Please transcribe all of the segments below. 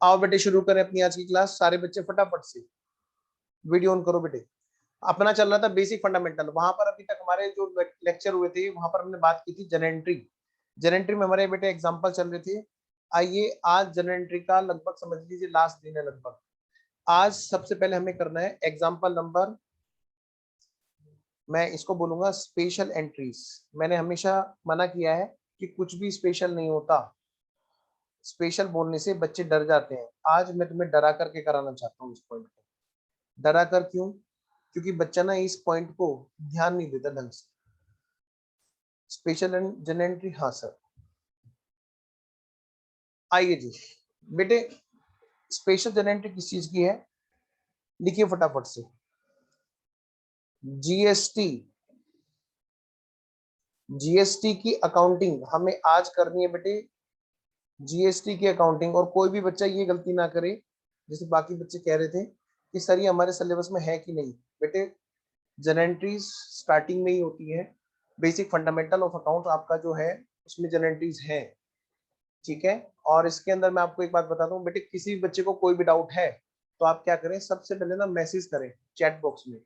आओ बेटे शुरू करें अपनी आज की क्लास। सारे बच्चे फटाफट से वीडियो ऑन करो बेटे। अपना चल रहा था बेसिक फंडामेंटल। वहां पर अभी तक हमारे जो लेक्चर हुए थे वहां पर हमने बात की थी जनरेंट्री। जनरेंट्री में हमारे बेटे एग्जांपल चल रहे थे। आइए आज जनरेंट्री का लगभग समझ लीजिए लास्ट दिन है लगभग। आज सबसे पहले हमें करना है एग्जांपल नंबर, मैं इसको बोलूंगा स्पेशल एंट्रीज। मैंने हमेशा मना किया है कि कुछ भी स्पेशल नहीं होता। स्पेशल बोलने से बच्चे डर जाते हैं। आज मैं तुम्हें डरा करके कराना चाहता हूँ इस पॉइंट को। डरा कर क्यों? क्योंकि बच्चा ना इस पॉइंट को ध्यान नहीं देता ढंग से। स्पेशल जनरेंट्री, हाँ सर। आइए जी बेटे, स्पेशल जनरेंट्री किस चीज की है लिखिए फटाफट से। जीएसटी। जीएसटी की अकाउंटिंग हमें आज करनी है बेटे। जीएसटी की अकाउंटिंग। और कोई भी बच्चा ये गलती ना करे जैसे बाकी बच्चे कह रहे थे कि सर ये हमारे सिलेबस में है कि नहीं। बेटे जनरेंट्रीज स्टार्टिंग में ही होती है। बेसिक फंडामेंटल ऑफ अकाउंट आपका जो है उसमें जनरेंट्रीज है, ठीक है। और इसके अंदर मैं आपको एक बात बताता हूँ बेटे, किसी भी बच्चे को कोई भी डाउट है तो आप क्या करें, सबसे पहले ना मैसेज करें चैट बॉक्स में,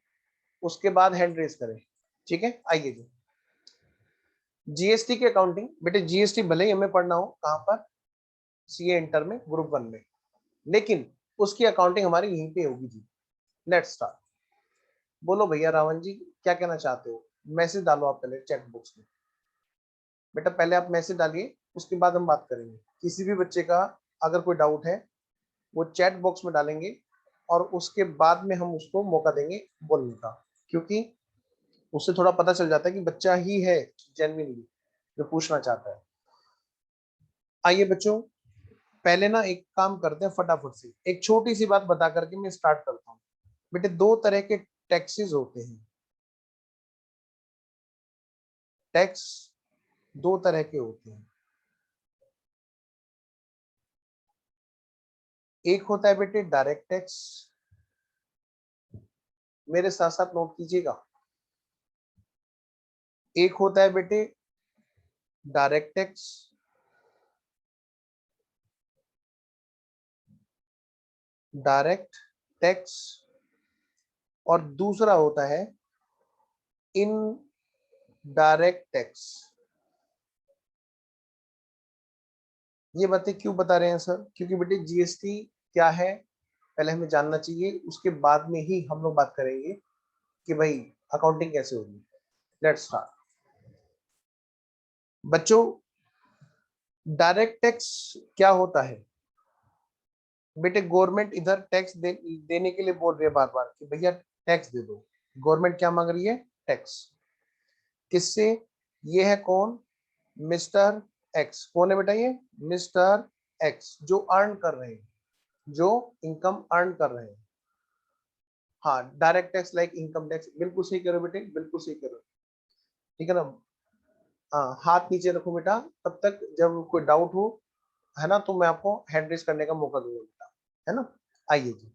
उसके बाद हैंड रेज करें, ठीक है। आइए जी, जीएसटी की अकाउंटिंग। बेटे जीएसटी भले ही हमें पढ़ना हो कहाँ पर, सीए इंटर में ग्रुप 1 में, लेकिन उसकी अकाउंटिंग हमारी यहीं पे होगी जी। Let's start. बोलो भैया रावण जी क्या कहना चाहते हो? मैसेज डालो आप पहले चैट बॉक्स में। बेटा पहले आप मैसेज डालिए, उसके बाद हम बात करेंगे। किसी भी बच्चे का अगर कोई डाउट है वो चैट बॉक्स में डालेंगे और उसके बाद में हम उसको मौका देंगे बोलने का, क्योंकि उससे थोड़ा पता चल जाता है कि बच्चा ही है जेन्युइनली जो पूछना चाहता है। आइए बच्चों, पहले ना एक काम करते हैं फटाफट से, एक छोटी सी बात बता करके मैं स्टार्ट करता हूँ। बेटे दो तरह के टैक्सेस होते हैं। टैक्स दो तरह के होते हैं। एक होता है बेटे डायरेक्ट टैक्स, मेरे साथ साथ नोट कीजिएगा। एक होता है बेटे डायरेक्ट टैक्स, डायरेक्ट टैक्स, और दूसरा होता है इन डायरेक्ट टैक्स। ये बातें क्यों बता रहे हैं सर? क्योंकि बेटे जीएसटी क्या है पहले हमें जानना चाहिए, उसके बाद में ही हम लोग बात करेंगे कि भाई अकाउंटिंग कैसे होगी। Let's start. बच्चों डायरेक्ट टैक्स क्या होता है? बेटे गवर्नमेंट इधर टैक्स देने के लिए बोल रही है बार बार कि भैया टैक्स दे दो। गवर्नमेंट क्या मांग रही है? टैक्स। किससे? ये है कौन? Mister x. कौन है बेटा ये? मिस्टर एक्स, जो अर्न कर रहे हैं, जो इनकम अर्न कर रहे हैं। हाँ direct tax like income tax, बिल्कुल सही करो बेटे, बिल्कुल सही करो, ठीक है ना। हाँ हाथ नीचे रखो बेटा, तब तक जब कोई डाउट हो है ना तो मैं आपको हैंड रेज करने का मौका दूंगा बेटा, है ना। आइए जी,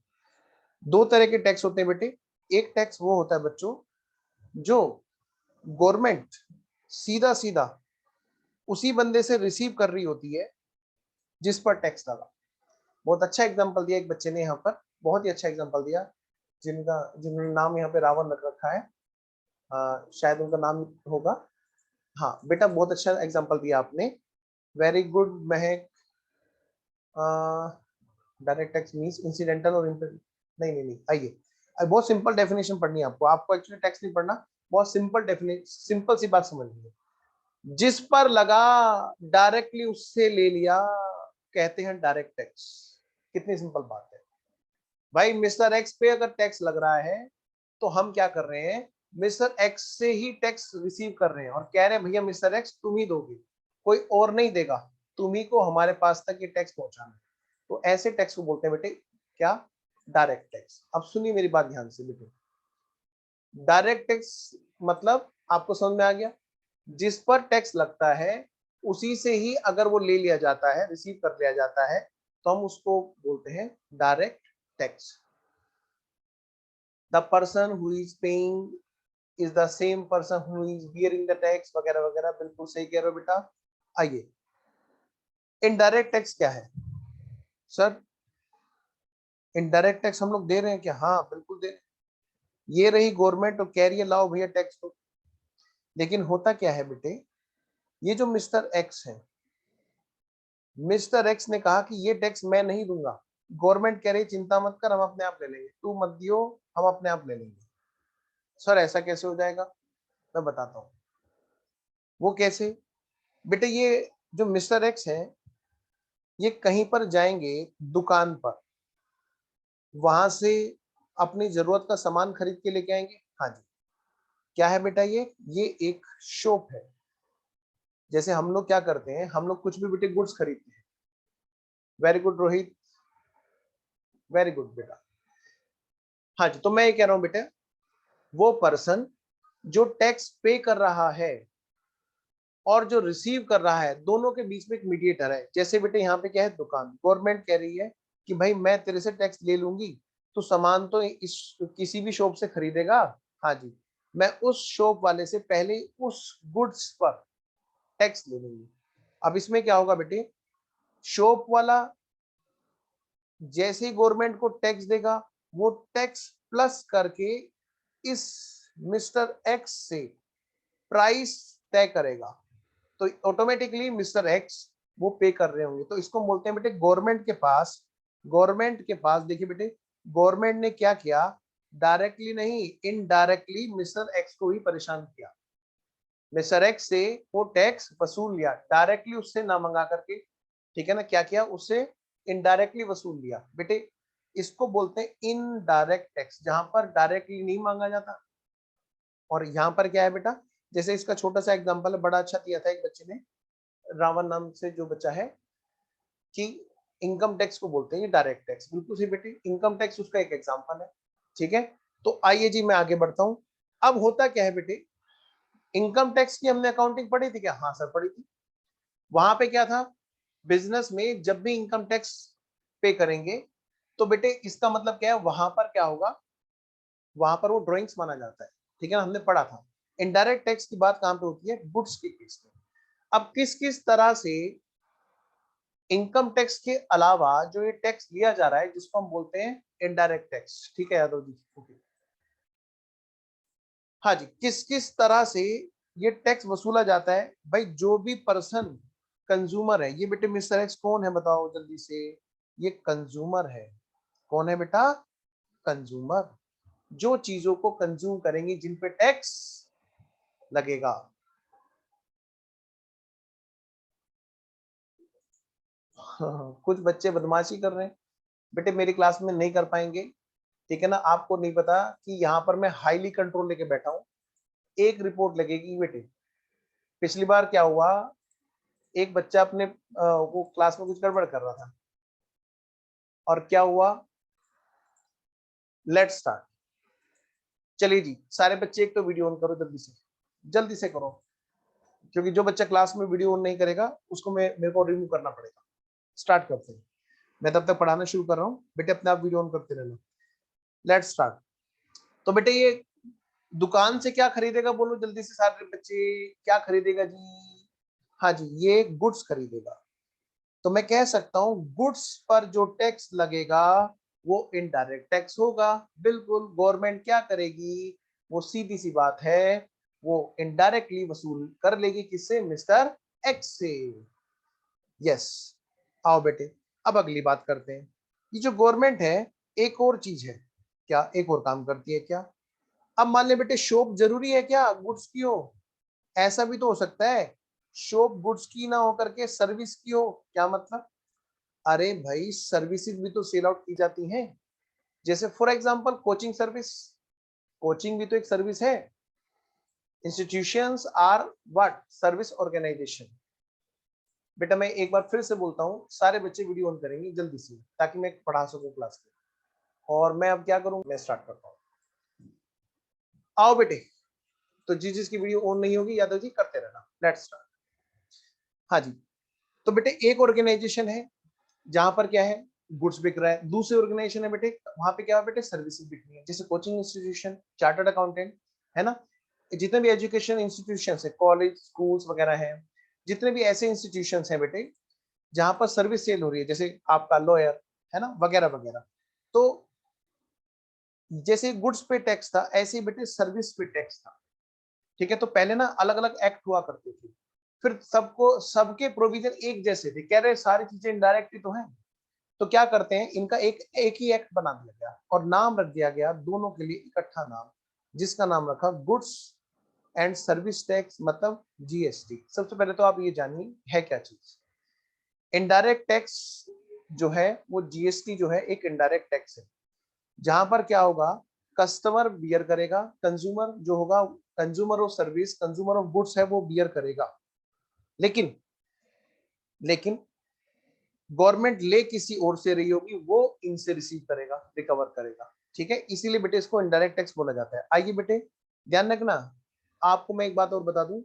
दो तरह के टैक्स होते हैं बेटे। एक टैक्स वो होता है बच्चों जो गवर्नमेंट सीधा सीधा उसी बंदे से रिसीव कर रही होती है जिस पर टैक्स लगा। बहुत अच्छा एग्जांपल दिया एक बच्चे ने यहाँ पर, बहुत ही अच्छा एग्जांपल दिया। जिन्होंने नाम यहाँ पे रावण रख रखा है, शायद उनका नाम होगा। हाँ बेटा बहुत अच्छा एग्जांपल दिया आपने, वेरी गुड महक। डायरेक्ट टैक्स मींस इंसिडेंटल और नहीं नहीं नहीं, आइए बहुत सिंपल डेफिनेशन पढ़नी है आपको। आपको एक्चुअली टैक्स नहीं पढ़ना, बहुत सिंपल डेफिनेशन, सिंपल सी बात समझनी है। जिस पर लगा डायरेक्टली उससे ले लिया, कहते हैं डायरेक्ट टैक्स। कितनी सिंपल बात है भाई। मिस्टर एक्स पे अगर टैक्स लग रहा है तो हम क्या कर रहे हैं, मिस्टर एक्स से ही टैक्स रिसीव कर रहे हैं और कह रहे हैं भैया मिस्टर एक्स तुम ही दोगे, कोई और नहीं देगा, तुम ही को हमारे पास तक ये टैक्स पहुंचाना है। तो ऐसे टैक्स को बोलते हैं बेटे क्या? Direct tax. अब सुनिए मेरी बात ध्यान से बेटे, डायरेक्ट टैक्स मतलब आपको समझ में आ गया? जिस पर टैक्स लगता है उसी से ही अगर वो ले लिया जाता है, रिसीव कर लिया जाता है, तो हम उसको बोलते हैं direct tax. The person who is paying is the same person who is bearing the tax, वगैरह वगैरह, बिल्कुल सही कह रहे हो बेटा। आइए इनडायरेक्ट टैक्स क्या है सर? इनडायरेक्ट टैक्स हम लोग दे रहे हैं क्या? हाँ बिल्कुल दे रहे हैं। ये रही गवर्नमेंट और कह रही है लाओ भैया टैक्स दो। लेकिन होता क्या है बेटे, ये जो मिस्टर एक्स है, मिस्टर एक्स ने कहा कि ये टैक्स मैं नहीं दूंगा। गवर्नमेंट कह रही चिंता मत कर, हम अपने आप ले लेंगे, तू मत दियो, हम अपने आप ले लेंगे। सर ऐसा कैसे हो जाएगा? मैं बताता हूँ वो कैसे। बेटे ये जो मिस्टर एक्स है, ये कहीं पर जाएंगे दुकान पर, वहां से अपनी जरूरत का सामान खरीद के लेके आएंगे। हाँ जी। क्या है बेटा ये एक शॉप है। जैसे हम लोग क्या करते हैं, हम लोग कुछ भी बेटे गुड्स खरीदते हैं। Very good Rohit, very good बेटा। हाँ जी, तो मैं ये कह रहा हूँ बेटे, वो पर्सन जो टैक्स पे कर रहा है और जो रिसीव कर रहा है, दोनों के बीच में एक मीडिएटर है। जैसे बेटे यहाँ पे क्या है, दुकान, गवर्नमेंट कह रही है कि भाई मैं तेरे से टैक्स ले लूंगी, तो सामान तो इस किसी भी शॉप से खरीदेगा। हाँ जी, मैं उस शॉप वाले से पहले उस गुड्स पर टैक्स ले लूंगी। अब इसमें क्या होगा बेटे, शॉप वाला जैसे ही गवर्नमेंट को टैक्स देगा, वो टैक्स प्लस करके इस मिस्टर एक्स से प्राइस तय करेगा। तो ऑटोमेटिकली मिस्टर एक्स वो पे कर रहे होंगे। तो इसको बोलते हैं बेटे गवर्नमेंट के पास देखिए बेटे, गवर्नमेंट ने क्या किया, डायरेक्टली नहीं इनडायरेक्टली मिस्टर एक्स को ही परेशान किया। मिस्टर एक्स से वो टैक्स वसूल लिया, डायरेक्टली उससे ना मंगा करके। ठीक है ना, क्या किया, उससे इनडायरेक्टली वसूल लिया। बेटे इसको बोलते हैं इनडायरेक्ट टैक्स, जहां पर डायरेक्टली नहीं मांगा जाता। और यहाँ पर क्या है बेटा, जैसे इसका छोटा सा एग्जांपल है, बड़ा अच्छा दिया था एक बच्चे ने, रावण नाम से जो बच्चा है, कि इनकम टैक्स को बोलते हैं ये डायरेक्ट टैक्स। बिल्कुल सही बेटे, इनकम टैक्स उसका एक एग्जांपल है। ठीक है, तो आइए जी मैं आगे बढ़ता हूं। अब होता क्या है बेटे, इनकम टैक्स की हमने अकाउंटिंग पढ़ी थी क्या? हाँ सर पढ़ी थी। वहां पे क्या था, बिजनेस में जब भी इनकम टैक्स पे करेंगे, तो बेटे इसका मतलब क्या है, वहां पर क्या होगा, वहां पर वो ड्रॉइंग्स माना जाता है। ठीक है ना, हमने पढ़ा था। इनडायरेक्ट टैक्स की बात कहां पे होती है, गुड्स के केस में। अब किस किस तरह से इनकम टैक्स के अलावा जो ये टैक्स लिया जा रहा है, जिसको हम बोलते हैं इनडायरेक्ट टैक्स। ठीक है यादव जी, ओके। हाँ जी, किस किस तरह से ये टैक्स वसूला जाता है भाई, जो भी पर्सन कंज्यूमर है, ये बेटे मिस्टर एक्स कौन है बताओ जल्दी से, ये कंज्यूमर है। कौन है बेटा? कंज्यूमर। जो चीजों को कंज्यूम करेंगे जिन पे टैक्स लगेगा। हाँ, कुछ बच्चे बदमाशी कर रहे हैं बेटे, मेरी क्लास में नहीं कर पाएंगे। ठीक है ना, आपको नहीं पता कि यहाँ पर मैं हाईली कंट्रोल लेके बैठा हूँ। एक रिपोर्ट लगेगी बेटे। पिछली बार क्या हुआ, एक बच्चा अपने वो क्लास में कुछ गड़बड़ कर रहा था, और क्या हुआ, लेट्स स्टार्ट। चलिए जी सारे बच्चे एक तो वीडियो ऑन करो जल्दी से करो, क्योंकि जो बच्चा क्लास में वीडियो ऑन नहीं करेगा उसको मेरे को रिमूव करना पड़ेगा। स्टार्ट करते हैं, मैं तब तक पढ़ाना शुरू कर रहा हूँ बेटे, अपने आप वीडियो ऑन करते रहना। Let's start. तो बेटे ये दुकान से क्या खरीदेगा, बोलो जल्दी से सारे बच्चे, क्या खरीदेगा जी? हाँ जी, ये गुड्स खरीदेगा। तो मैं कह सकता हूं गुड्स पर जो टैक्स लगेगा वो इनडायरेक्ट टैक्स होगा। बिल्कुल, गवर्नमेंट क्या करेगी, वो सीधी सी बात है, वो इनडायरेक्टली वसूल कर लेगी, किससे, मिस्टर एक्स से। यस। आओ बेटे, अब अगली बात करते हैं। ये जो गवर्नमेंट है, एक और चीज है, क्या एक और काम करती है क्या? अब मान ले बेटे, शॉप जरूरी है क्या गुड्स की हो? ऐसा भी तो हो सकता है शॉप गुड्स की ना हो करके सर्विस की हो। क्या मतलब? अरे भाई सर्विसेज भी तो सेल आउट की जाती हैं। जैसे for example coaching service, coaching भी तो एक सर्विस है। Institutions are what, service organisation. बेटा मैं एक बार फिर से बोलता हूँ, सारे बच्चे वीडियो ऑन करेंगे जल्दी से, ताकि मैं पढ़ा सकूं क्लास में। और मैं अब क्या करूं, मैं स्टार्ट करता हूँ। आओ बेटे, तो जिसकी वीडियो ऑन नहीं होगी यादव जी करते रहना। Let's start. हाँ जी, तो बेटे एक ऑर्गेनाइजेशन है जहां पर क्या है, गुड्स बिक रहा है। दूसरे ऑर्गेनाइजेशन है बेटे, वहां पे क्या है बेटे, सर्विसेज बिक रही है। जैसे कोचिंग इंस्टीट्यूशन, चार्टर्ड अकाउंटेंट, है ना, जितने भी एजुकेशन इंस्टीट्यूशन है, कॉलेज स्कूल्स वगैरह है, जितने भी ऐसे इंस्टीट्यूशन है बेटे जहां पर सर्विस सेल हो रही है, जैसे आपका लॉयर, है ना, वगैरह वगैरह। तो जैसे गुड्स पे टैक्स था, ऐसे ही बेटे सर्विस पे टैक्स था। ठीक है, तो पहले ना अलग अलग एक्ट हुआ करते थे, फिर सबको सबके प्रोविजन एक जैसे थे, कह रहे सारी चीजें इनडायरेक्ट ही तो हैं, तो क्या करते हैं, इनका एक एक ही एक्ट बना दिया गया और नाम रख दिया गया दोनों के लिए इकट्ठा नाम, जिसका नाम रखा गुड्स एंड सर्विस टैक्स, मतलब जीएसटी। सबसे पहले तो आप ये जानिए है क्या चीज। इनडायरेक्ट टैक्स जो है वो जीएसटी जो है एक इनडायरेक्ट टैक्स है, जहां पर क्या होगा, कस्टमर बियर करेगा, कंज्यूमर जो होगा, consumer of service, consumer of goods है, वो बियर करेगा। लेकिन लेकिन गवर्नमेंट ले किसी और से रही होगी, वो इनसे रिसीव करेगा, रिकवर करेगा। ठीक है, इसीलिए बेटे इसको इनडायरेक्ट टैक्स बोला जाता है। आइए बेटे ध्यान रखना, आपको मैं एक बात और बता दूं,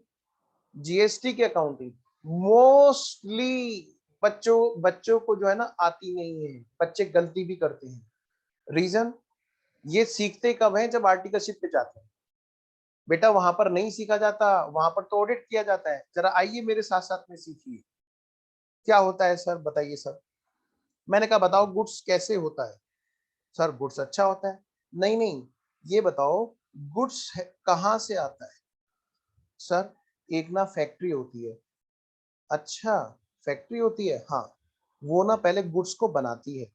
जीएसटी की अकाउंटिंग मोस्टली बच्चों बच्चों को जो है ना आती नहीं है, बच्चे गलती भी करते हैं। रीजन, ये सीखते कब है, जब आर्टिकलशिप पे जाते हैं। बेटा वहां पर नहीं सीखा जाता, वहां पर तो ऑडिट किया जाता है। जरा आइए मेरे साथ साथ में सीखिए क्या होता है। सर बताइए सर, मैंने कहा बताओ गुड्स कैसे होता है। सर गुड्स अच्छा होता है। नहीं नहीं, ये बताओ गुड्स कहाँ से आता है। सर एक ना फैक्ट्री होती है। अच्छा, फैक्ट्री होती है, हाँ, वो ना पहले गुड्स को बनाती है।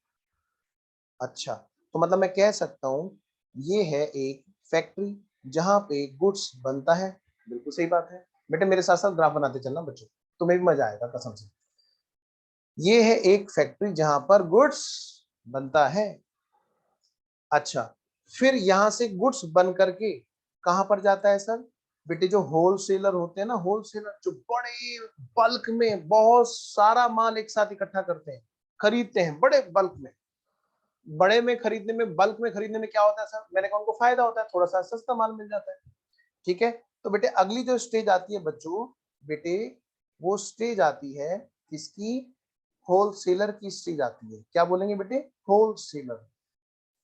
अच्छा, तो मतलब मैं कह सकता हूँ ये है एक फैक्ट्री जहां पे गुड्स बनता है। बिल्कुल सही बात है बेटे, मेरे साथ साथ ग्राफ बनाते चलना बच्चों, तुम्हें भी मजा आएगा कसम से। ये है एक फैक्ट्री जहां पर गुड्स बनता है। अच्छा, फिर यहां से गुड्स बन करके कहां पर जाता है सर। बेटे जो होलसेलर होते हैं ना, होलसेलर जो बड़े बल्क में बहुत सारा माल एक साथ इकट्ठा करते हैं, खरीदते हैं बड़े बल्क में। बड़े में खरीदने में, बल्क में खरीदने में क्या होता है सर, मैंने कहा उनको फायदा होता है, थोड़ा सा सस्ता माल मिल जाता है। ठीक है, तो बेटे अगली जो स्टेज आती है बच्चों, बेटे वो स्टेज आती है किसकी, होलसेलर की स्टेज आती है। क्या बोलेंगे बेटे, होलसेलर।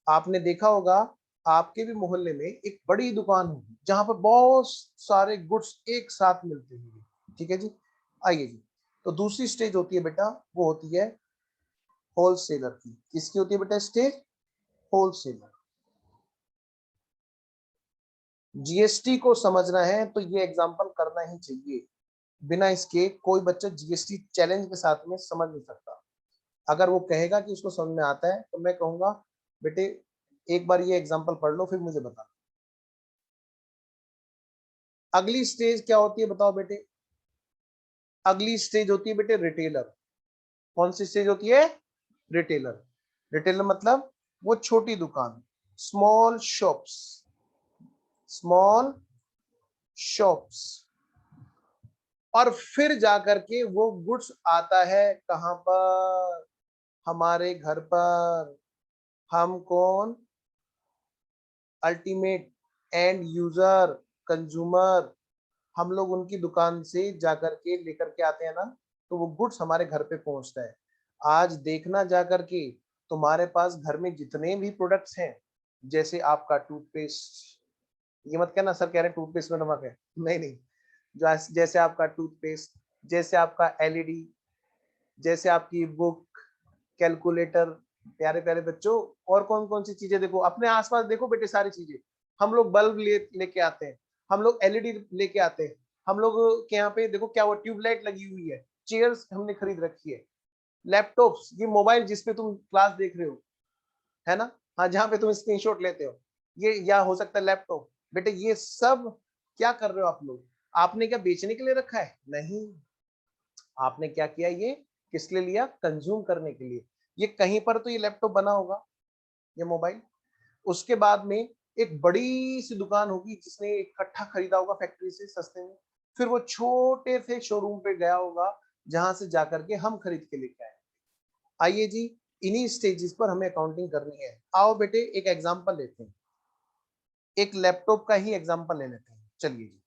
आपने देखा होगा आपके भी मोहल्ले में एक बड़ी दुकान होगी जहां पर बहुत सारे गुड्स एक साथ मिलते होंगे। ठीक है जी, आइए जी, तो दूसरी स्टेज होती है बेटा, वो होती है होलसेलर की। किसकी होती है बेटा स्टेज, होलसेलर। जीएसटी को समझना है तो ये एग्जांपल करना ही चाहिए, बिना इसके कोई बच्चा जीएसटी चैलेंज के साथ में समझ नहीं सकता। अगर वो कहेगा कि उसको समझ में आता है तो मैं कहूंगा बेटे एक बार ये एग्जांपल पढ़ लो फिर मुझे बता। अगली स्टेज क्या होती है बताओ बेटे, अगली स्टेज होती है बेटे रिटेलर। कौन सी स्टेज होती है, रिटेलर। रिटेलर मतलब वो छोटी दुकान, स्मॉल शॉप्स, स्मॉल शॉप्स। और फिर जाकर के वो गुड्स आता है कहां पर, हमारे घर पर। हम कौन, अल्टीमेट एंड यूजर, कंज्यूमर, हम लोग उनकी दुकान से जाकर के लेकर के आते हैं ना, तो वो गुड्स हमारे घर पे पहुंचता है। आज देखना जाकर के तुम्हारे पास घर में जितने भी प्रोडक्ट्स हैं, जैसे आपका टूथपेस्ट, ये मत कहना सर कह रहे टूथपेस्ट में नमक है, नहीं नहीं, जो जैसे आपका टूथपेस्ट, जैसे आपका एलईडी, जैसे आपकी बुक, कैलकुलेटर, प्यारे प्यारे बच्चों, और कौन कौन सी चीजें, देखो अपने आसपास देखो बेटे सारी चीजें। हम लोग बल्ब लेके आते हैं, हम लोग एलईडी लेके आते हैं, हम लोग के यहाँ पे देखो क्या वो ट्यूबलाइट लगी हुई है, चेयर्स हमने खरीद रखी है, लैपटॉप्स, ये मोबाइल जिसपे तुम क्लास देख रहे हो, है ना, हाँ जहाँ पे तुम स्क्रीनशॉट लेते हो, ये या हो सकता है लैपटॉप। बेटे ये सब क्या कर रहे हो आप लोग, आपने क्या बेचने के लिए रखा है, नहीं, आपने क्या किया, ये किस लिए लिया, कंज्यूम करने के लिए। ये कहीं पर तो ये लैपटॉप बना होगा, ये मोबाइल, उसके बाद में एक बड़ी सी दुकान होगी जिसने इकट्ठा खरीदा होगा फैक्ट्री से सस्ते में, फिर वो छोटे से शोरूम पे गया होगा जहां से जाकर के हम खरीद के लेके आए। आइए जी, इन्हीं स्टेजेस पर हमें अकाउंटिंग करनी है। आओ बेटे एक एग्जांपल लेते हैं, एक लैपटॉप का ही एग्जांपल ले लेते हैं। चलिए जी,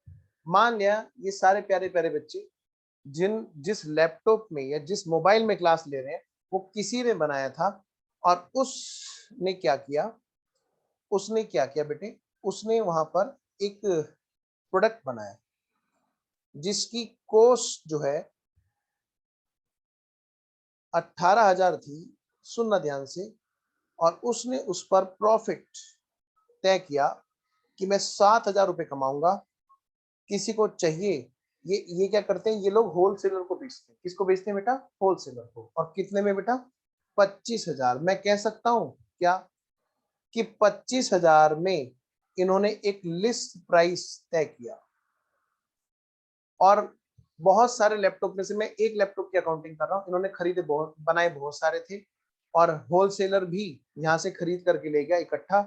मान लिया ये सारे प्यारे प्यारे बच्चे जिस लैपटॉप में या जिस मोबाइल में क्लास ले रहे हैं वो किसी ने बनाया था, और उसने क्या किया बेटे, उसने वहां पर एक प्रोडक्ट बनाया जिसकी कॉस्ट जो है 18,000 थी। सुनना ध्यान से, और उसने उस पर प्रॉफिट तय किया कि मैं 7,000 रुपये कमाऊंगा, किसी को चाहिए, ये क्या करते हैं, ये लोग होलसेलर को बेचते हैं। किसको बेचते हैं बेटा? होलसेलर को। और कितने में बेटा? 25,000। मैं कह सकता हूं क्या कि 25,000 में इन्होंने एक लिस्ट प्राइस तय किया। और बहुत सारे लैपटॉप में से मैं एक लैपटॉप की अकाउंटिंग कर रहा हूं, इन्होंने खरीदे बहुत, बनाए बहुत सारे थे, और होलसेलर भी यहाँ से खरीद करके ले गया इकट्ठा।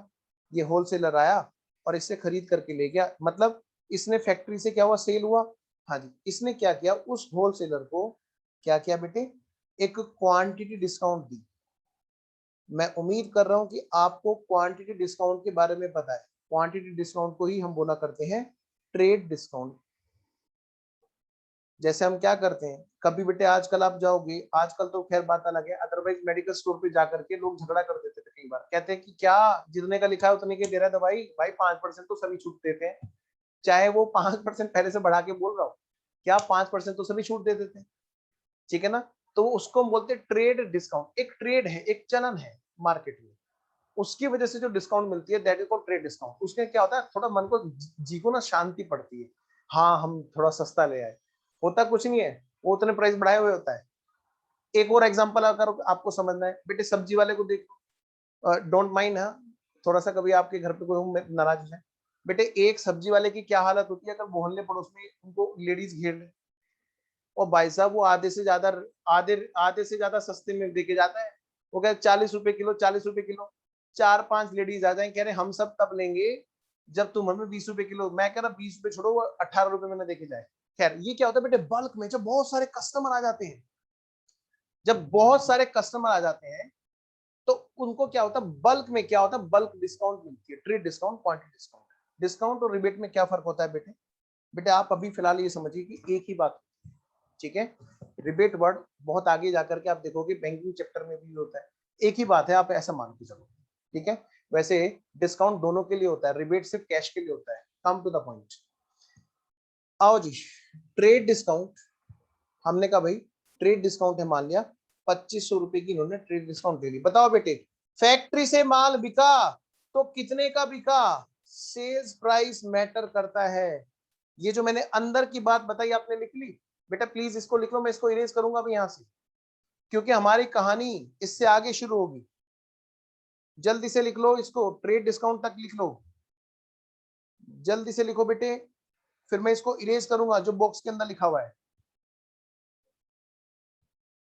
ये होलसेलर आया और इससे खरीद करके ले गया, मतलब इसने फैक्ट्री से क्या हुआ, सेल हुआ। हाँ जी, इसने क्या किया, उस होलसेलर को क्या किया बेटे, एक क्वांटिटी डिस्काउंट दी। मैं उम्मीद कर रहा हूं कि आपको क्वांटिटी डिस्काउंट के बारे में पता है। क्वांटिटी डिस्काउंट को ही हम बोला करते हैं ट्रेड डिस्काउंट। जैसे हम क्या करते हैं, कभी बेटे आजकल आप जाओगे, आजकल तो खैर बात अलग है, अदरवाइज मेडिकल स्टोर पे जाकर के लोग झगड़ा कर देते थे कई बार, कहते हैं कि क्या जितने का लिखा है उतने के दे रहा है दवाई, भाई 5% तो सभी छूट देते हैं। चाहे वो 5% पहले से बढ़ा के बोल रहा हो, क्या 5% तो सभी छूट दे देते हैं, ठीक है ना। तो उसको हम बोलते हैं ट्रेड डिस्काउंट। एक ट्रेड है, एक चलन है मार्केट में, उसकी वजह से जो डिस्काउंट मिलती है that is called trade discount. उसके क्या होता है, थोड़ा मन को जी को ना शांति पड़ती है, हाँ हम थोड़ा सस्ता ले आए। होता कुछ नहीं है, वो उतने प्राइस बढ़ाए हुए होता है। एक और एग्जांपल अगर आपको समझना है बेटे, सब्जी वाले को देखो, डोंट माइंड, हाँ थोड़ा सा कभी आपके घर पे कोई नाराज है बेटे, एक सब्जी वाले की क्या हालत होती है अगर मोहल्ले पड़ोस में उनको लेडीज घेर ले, और भाई साहब वो आधे आधे से ज्यादा सस्ते में देके जाता है। वो कहते 40 रुपए किलो, 40 रुपए किलो। 4-5 लेडीज आ जाए, कह रहे हम सब तब लेंगे जब तुम हमें 20 रुपए किलो। मैं कह रहा 20 रुपए छोड़ो, वो 18 रुपए में ना देके जाए। खैर ये क्या होता है बेटे, बल्क में जब बहुत सारे कस्टमर आ जाते हैं, जब बहुत सारे कस्टमर आ जाते हैं तो उनको क्या होता है, बल्क में क्या होता है, बल्क डिस्काउंट मिलती है, trade discount, quantity discount. Discount और रिबेट में क्या फर्क होता है बेटे? बेटे आप अभी फिलहाल ये समझिए कि एक ही बात, ठीक है। रिबेट वर्ड बहुत आगे जाकर के आप देखोगे बैंकिंग चैप्टर में भी होता है। एक ही बात है, आप ऐसा मान के चलो, ठीक है। वैसे डिस्काउंट दोनों के लिए होता है, रिबेट सिर्फ कैश के लिए होता है। कम टू द पॉइंट, आओ जी। ट्रेड डिस्काउंट, हमने कहा भाई ट्रेड डिस्काउंट है, मान लिया 2500 रुपए की इन्होंने ट्रेड डिस्काउंट ले ली। बताओ बेटे, फैक्ट्री से माल बिका तो कितने का बिका? सेल्स प्राइस मैटर करता है। ये जो मैंने अंदर की बात बताई आपने लिख ली? बेटा प्लीज इसको लिख लो, मैं इसको इरेज करूंगा अभी यहां से, क्योंकि हमारी कहानी इससे आगे शुरू होगी। जल्दी से लिख लो इसको, ट्रेड डिस्काउंट तक लिख लो, जल्दी से लिखो बेटे, फिर मैं इसको इरेज करूंगा जो बॉक्स के अंदर लिखा हुआ है।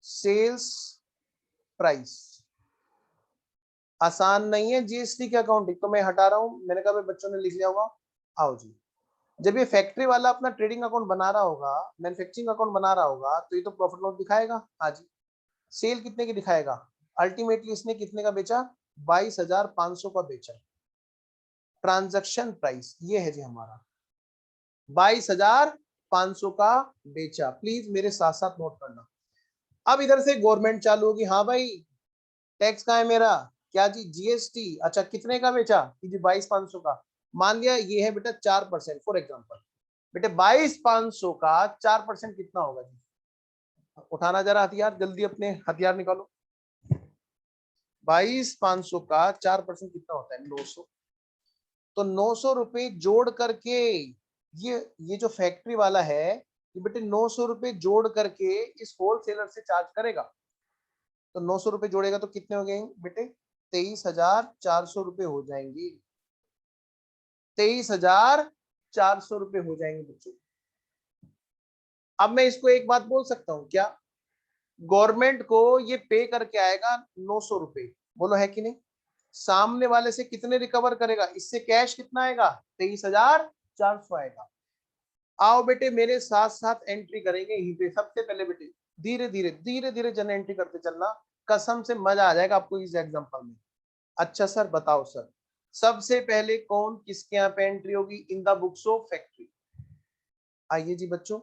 सेल्स प्राइस आसान नहीं है, जीएसटी की अकाउंटिंग तो मैं हटा रहा हूं, मैंने कहा भाई बच्चों ने लिख लिया होगा। आओ जी, जब ये फैक्ट्री वाला अपना ट्रेडिंग अकाउंट बना रहा होगा, मैन्युफैक्चरिंग अकाउंट बना रहा होगा, तो ये तो प्रॉफिट लॉस दिखाएगा। हाँ जी, सेल कितने की दिखाएगा? अल्टीमेटली इसने कितने का बेचा? 22,500 का बेचा। ट्रांजैक्शन प्राइस ये है जी हमारा, 22,500 का बेचा। प्लीज मेरे साथ साथ नोट करना। अब इधर से गवर्नमेंट चालू होगी, हाँ भाई टैक्स कहाँ है मेरा? क्या जी? जीएसटी। अच्छा कितने का बेचा? जी 22,500 का। मान लिया ये है बेटा 4%, फॉर एग्जाम्पल। बेटे 22,500 का 4% कितना होगा जी? उठाना जरा हथियार, जल्दी अपने हथियार निकालो। 22,500 का 4% कितना होता है? 900। तो 900 रुपए जोड़ करके ये जो फैक्ट्री वाला है, ये बेटे 900 रुपए जोड़ करके इस होलसेलर से चार्ज करेगा। तो 900 रुपए जोड़ेगा तो कितने हो गए बेटे? 23,400 रुपए हो जाएंगे। 23,400 रुपए हो जाएंगे बच्चों। अब मैं इसको एक बात बोल सकता हूं क्या? गवर्नमेंट को ये पे करके आएगा 900 रुपए, बोलो है कि नहीं? सामने वाले से कितने रिकवर करेगा? इससे कैश कितना आएगा? 23,400 आएगा। आओ बेटे मेरे साथ साथ एंट्री करेंगे यहीं पे। सबसे पहले बेटे धीरे धीरे धीरे धीरे जन एंट्री करते चलना, कसम से मजा आ जाएगा आपको इस एग्जांपल में। अच्छा सर बताओ सर, सबसे पहले कौन किसके यहाँ पे एंट्री होगी in the books of factory? आइए जी बच्चों,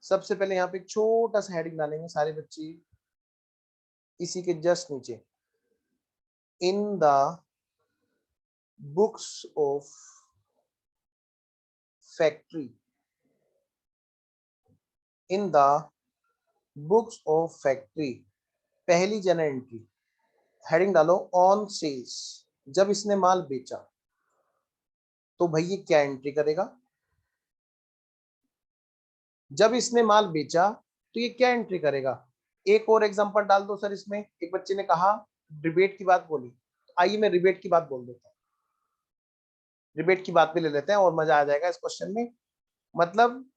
सबसे पहले यहाँ पे एक छोटा सा हेडिंग डालेंगे सारे बच्चे, इसी के जस्ट नीचे, in the books of factory. In the books of factory, पहली जन एंट्री। हेडिंग डालो ऑन सेल्स, जब इसने माल बेचा तो भाई ये क्या एंट्री करेगा? जब इसने माल बेचा तो ये क्या एंट्री करेगा? एक और एग्जांपल डाल दो सर इसमें। एक बच्चे ने कहा रिबेट की बात बोली, तो आइए मैं रिबेट की बात बोल देता हूँ। रिबेट की बात भी ले लेते हैं और मजा आ जाएगा इस क्वेश्चन में। मतलब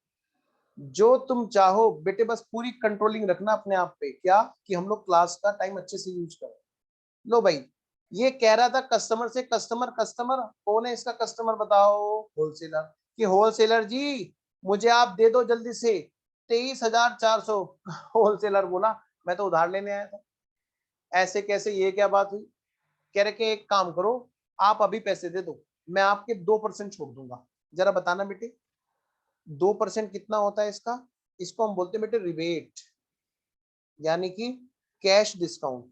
जो तुम चाहो बेटे, बस पूरी कंट्रोलिंग रखना अपने आप पे, क्या कि हम लोग क्लास का टाइम अच्छे से यूज करें। लो भाई, ये कह रहा था कस्टमर से, कस्टमर कस्टमर कौन है इसका कस्टमर बताओ? होलसेलर। कि होलसेलर जी मुझे आप दे दो जल्दी से 23,400। होलसेलर बोला मैं तो उधार लेने आया था। ऐसे कैसे, ये क्या बात हुई? कह रहे कि एक काम करो, आप अभी पैसे दे दो, मैं आपके 2% छोड़ दूंगा। जरा बताना बेटे 2% कितना होता है इसका? इसको हम बोलते हैं बेटे रिबेट, यानी कि कैश डिस्काउंट।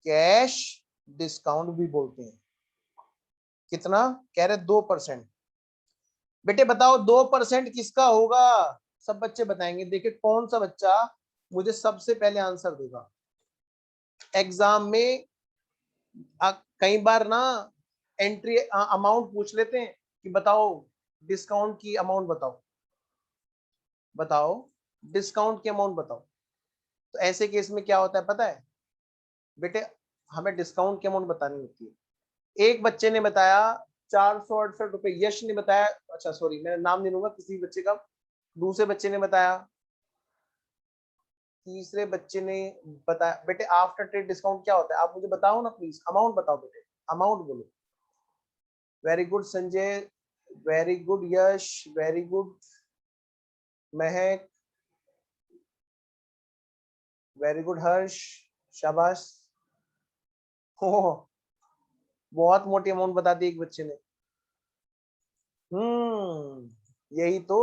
कैश डिस्काउंट भी बोलते हैं। कितना कह रहे? 2%। बेटे बताओ 2% किसका होगा? सब बच्चे बताएंगे। देखिए कौन सा बच्चा मुझे सबसे पहले आंसर देगा। एग्जाम में कई बार ना एंट्री अमाउंट पूछ लेते हैं कि बताओ डिस्काउंट की अमाउंट बताओ, बताओ डिस्काउंट की अमाउंट बताओ। तो ऐसे केस में क्या होता है पता है बेटे? हमें डिस्काउंट की अमाउंट बतानी होती है। एक बच्चे ने बताया 468 रुपए, यश ने बताया, अच्छा सॉरी मैं नाम नहीं लूंगा किसी बच्चे का। दूसरे बच्चे ने बताया, तीसरे बच्चे ने बताया। बेटे आफ्टर ट्रेड डिस्काउंट क्या होता है आप मुझे बताओ ना प्लीज, अमाउंट बताओ बेटे, अमाउंट बोलो। Very good Sanjay, very good Yash, very good Mahak, very good Harsh, शाबाश। ओह बहुत मोटी अमाउंट बता दी एक बच्चे ने। यही तो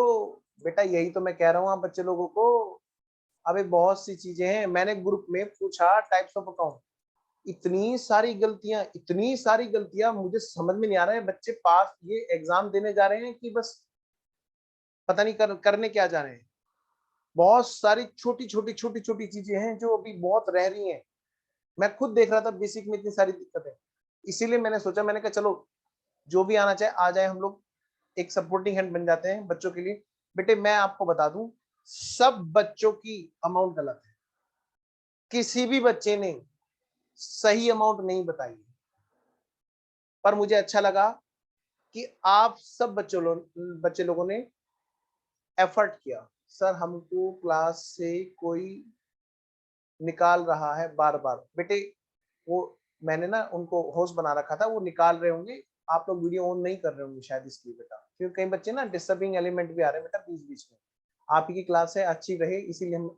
बेटा, यही तो मैं कह रहा हूँ आप बच्चे लोगों को। अबे बहुत सी चीजें हैं, मैंने ग्रुप में पूछा टाइप्स ऑफ अकाउंट, इतनी सारी गलतियां, इतनी सारी गलतियां, मुझे समझ में नहीं आ रहा है बच्चे पास ये एग्जाम देने जा रहे हैं कि बस पता नहीं करने क्या जा रहे हैं। बहुत सारी छोटी छोटी छोटी छोटी चीजें हैं जो अभी बहुत रह रही हैं। मैं खुद देख रहा था बेसिक में इतनी सारी दिक्कतें। इसीलिए मैंने सोचा, मैंने कहा चलो जो भी आना चाहे आ जाए, हम लोग एक सपोर्टिंग हैंड बन जाते हैं बच्चों के लिए। बेटे मैं आपको बता दूं, सब बच्चों की अमाउंट गलत है। किसी भी बच्चे ने सही अमाउंट नहीं बताई। पर मुझे अच्छा लगा कि आप सब बच्चे लोगों ने एफर्ट किया। सर हमको क्लास से कोई निकाल रहा है बार बार। बेटे वो मैंने ना उनको होस्ट बना रखा था, वो निकाल रहे होंगे। आप लोग वीडियो ऑन नहीं कर रहे होंगे शायद इसलिए बेटा, क्योंकि कई बच्चे ना डिस्टर्बिंग एलिमेंट भी आ रहे हैं बेटा बीच बीच में। आप ही की क्लास है अच्छी रहे, इसीलिए हम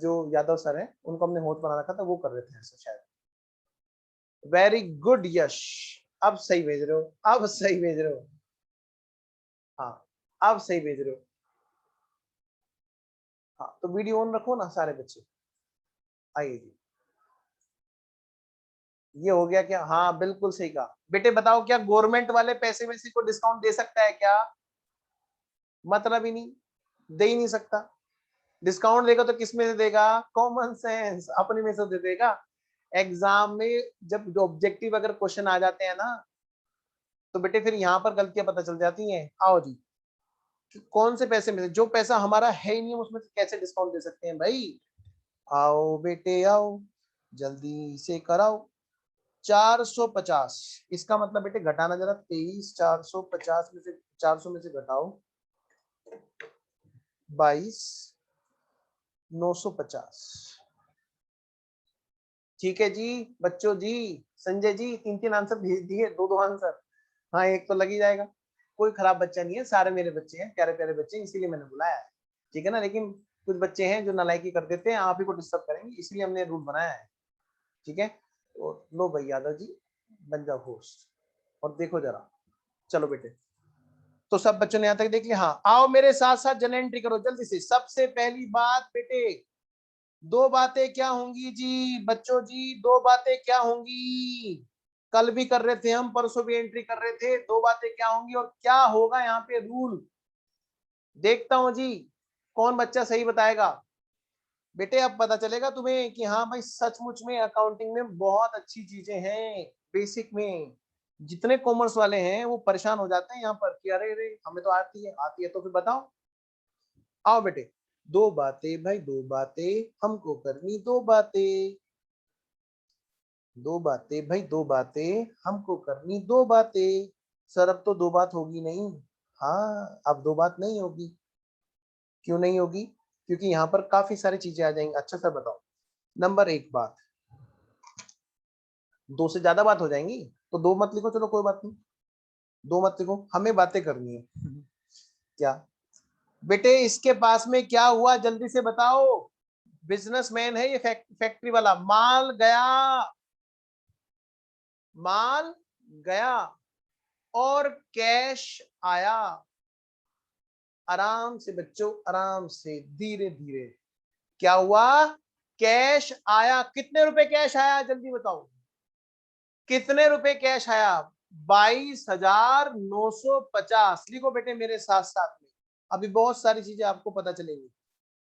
जो यादव सर हैं उनको हमने होस्ट बना रखा था, वो कर रहे थे ऐसा शायद। वेरी गुड यश, अब सही भेज रहे हो, अब सही भेज रहे हो। हाँ अब सही भेज रहे हो। हाँ तो वीडियो ऑन रखो ना सारे बच्चे। आइए जी, ये हो गया क्या? हाँ बिल्कुल सही कहा। बेटे बताओ क्या गवर्नमेंट वाले पैसे में से कोई डिस्काउंट दे सकता है क्या? मतलब ही नहीं, दे ही नहीं सकता। डिस्काउंट देगा तो किस में से देगा? कॉमन सेंस, अपने में से दे देगा। एग्जाम में जब जो ऑब्जेक्टिव अगर क्वेश्चन आ जाते हैं ना, तो बेटे फिर यहाँ पर गलतियां पता चल जाती हैं। आओ जी, कि कौन से पैसे में से, जो पैसा हमारा है ही नहीं उसमें से कैसे डिस्काउंट दे सकते हैं भाई? आओ बेटे आओ, जल्दी से कराओ। 450, इसका मतलब बेटे घटाना जरा, 23,450 में से 400 में से घटाओ 22,950। ठीक है जी बच्चों जी। संजय जी 3-3 आंसर भेज दिए, 2-2 आंसर। हाँ एक तो लग ही जाएगा। कोई खराब बच्चा नहीं है, सारे मेरे बच्चे हैं, प्यारे प्यारे बच्चे हैं, इसीलिए मैंने बुलाया है। ठीक है ना? लेकिन कुछ बच्चे हैं जो नालायकी कर देते हैं, आप ही को डिस्टर्ब करेंगे, इसलिए हमने रूल बनाया है। ठीक है, तो लो भाई यादव जी बन जाओ होस्ट और देखो जरा। चलो बेटे, तो सब बच्चों ने यहाँ तक देख लिया? हाँ आओ मेरे साथ साथ जन एंट्री करो जल्दी से। सबसे पहली बात बेटे, दो बातें क्या होंगी जी बच्चों जी, दो बातें क्या होंगी? कल भी कर रहे थे हम, परसों भी एंट्री कर रहे थे। दो बातें क्या होंगी और क्या होगा यहाँ पे रूल? देखता हूं जी कौन बच्चा सही बताएगा। बेटे अब पता चलेगा तुम्हें कि हाँ भाई सचमुच में अकाउंटिंग में बहुत अच्छी चीजें हैं। बेसिक में जितने कॉमर्स वाले हैं वो परेशान हो जाते हैं यहाँ पर कि अरे अरे हमें तो आती है तो फिर बताओ। आओ बेटे, दो बातें भाई दो बातें हमको करनी दो बातें, दो बातें भाई दो बातें हमको करनी दो बातें। सर अब तो दो बात होगी नहीं। हाँ अब दो बात नहीं होगी। क्यों नहीं होगी? क्योंकि यहाँ पर काफी सारी चीजें आ जाएंगी। अच्छा सर बताओ, नंबर एक बात, दो से ज्यादा बात हो जाएंगी तो दो मत लिखो, चलो कोई बात नहीं, दो मत लिखो, हमें बातें करनी है। क्या बेटे इसके पास में क्या हुआ जल्दी से बताओ। बिजनेसमैन है ये, फैक्ट्री वाला। माल गया, माल गया और कैश आया। आराम से बच्चों, आराम से, धीरे धीरे। क्या हुआ? कैश आया। कितने रुपए कैश आया जल्दी बताओ, कितने रुपए कैश आया? 22,950। लिखो बेटे मेरे साथ साथ में, अभी बहुत सारी चीजें आपको पता चलेंगी।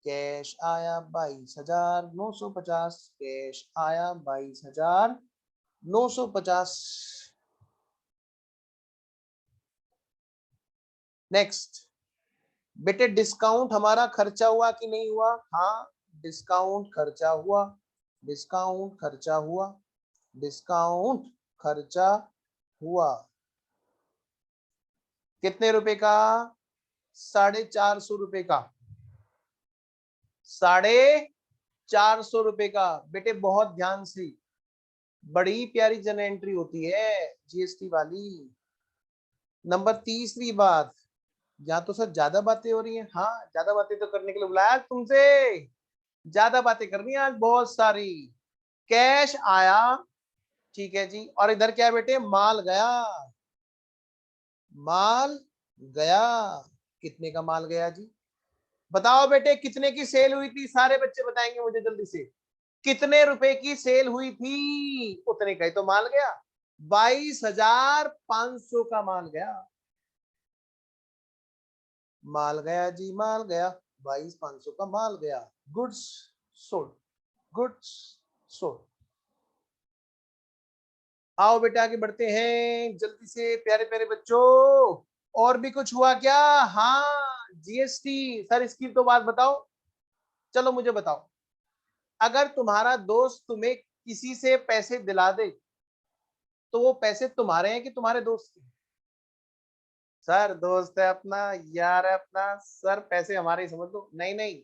कैश आया 22,950, कैश आया 22,950। नेक्स्ट बेटे, डिस्काउंट हमारा खर्चा हुआ कि नहीं हुआ? हाँ डिस्काउंट खर्चा हुआ, डिस्काउंट खर्चा हुआ, डिस्काउंट खर्चा हुआ। कितने रुपए का? 450 रुपए का, 450 रुपए का। बेटे बहुत ध्यान से, बड़ी प्यारी जन एंट्री होती है जीएसटी वाली। नंबर तीसरी बात, यहाँ तो सर ज्यादा बातें हो रही हैं। हाँ ज्यादा बातें तो करने के लिए बुलाया तुमसे, ज्यादा बातें करनी है आज बहुत सारी। कैश आया, ठीक है जी, और इधर क्या है बेटे? माल गया, माल गया। कितने का माल गया जी? बताओ बेटे कितने की सेल हुई थी? सारे बच्चे बताएंगे मुझे जल्दी से। कितने रुपए की सेल हुई थी? उतने का ही तो माल गया। 22,500 का माल गया। माल गया जी, माल गया। 22,500 का माल गया। Goods sold, goods sold. आओ बेटा आगे बढ़ते हैं जल्दी से प्यारे प्यारे बच्चों। और भी कुछ हुआ क्या? हाँ जीएसटी। सर इसकी तो बात बताओ, चलो मुझे बताओ। अगर तुम्हारा दोस्त तुम्हें किसी से पैसे दिला दे तो वो पैसे तुम्हारे हैं कि तुम्हारे दोस्त के? सर दोस्त है अपना, यार है अपना, सर पैसे हमारे ही समझ लो। नहीं नहीं,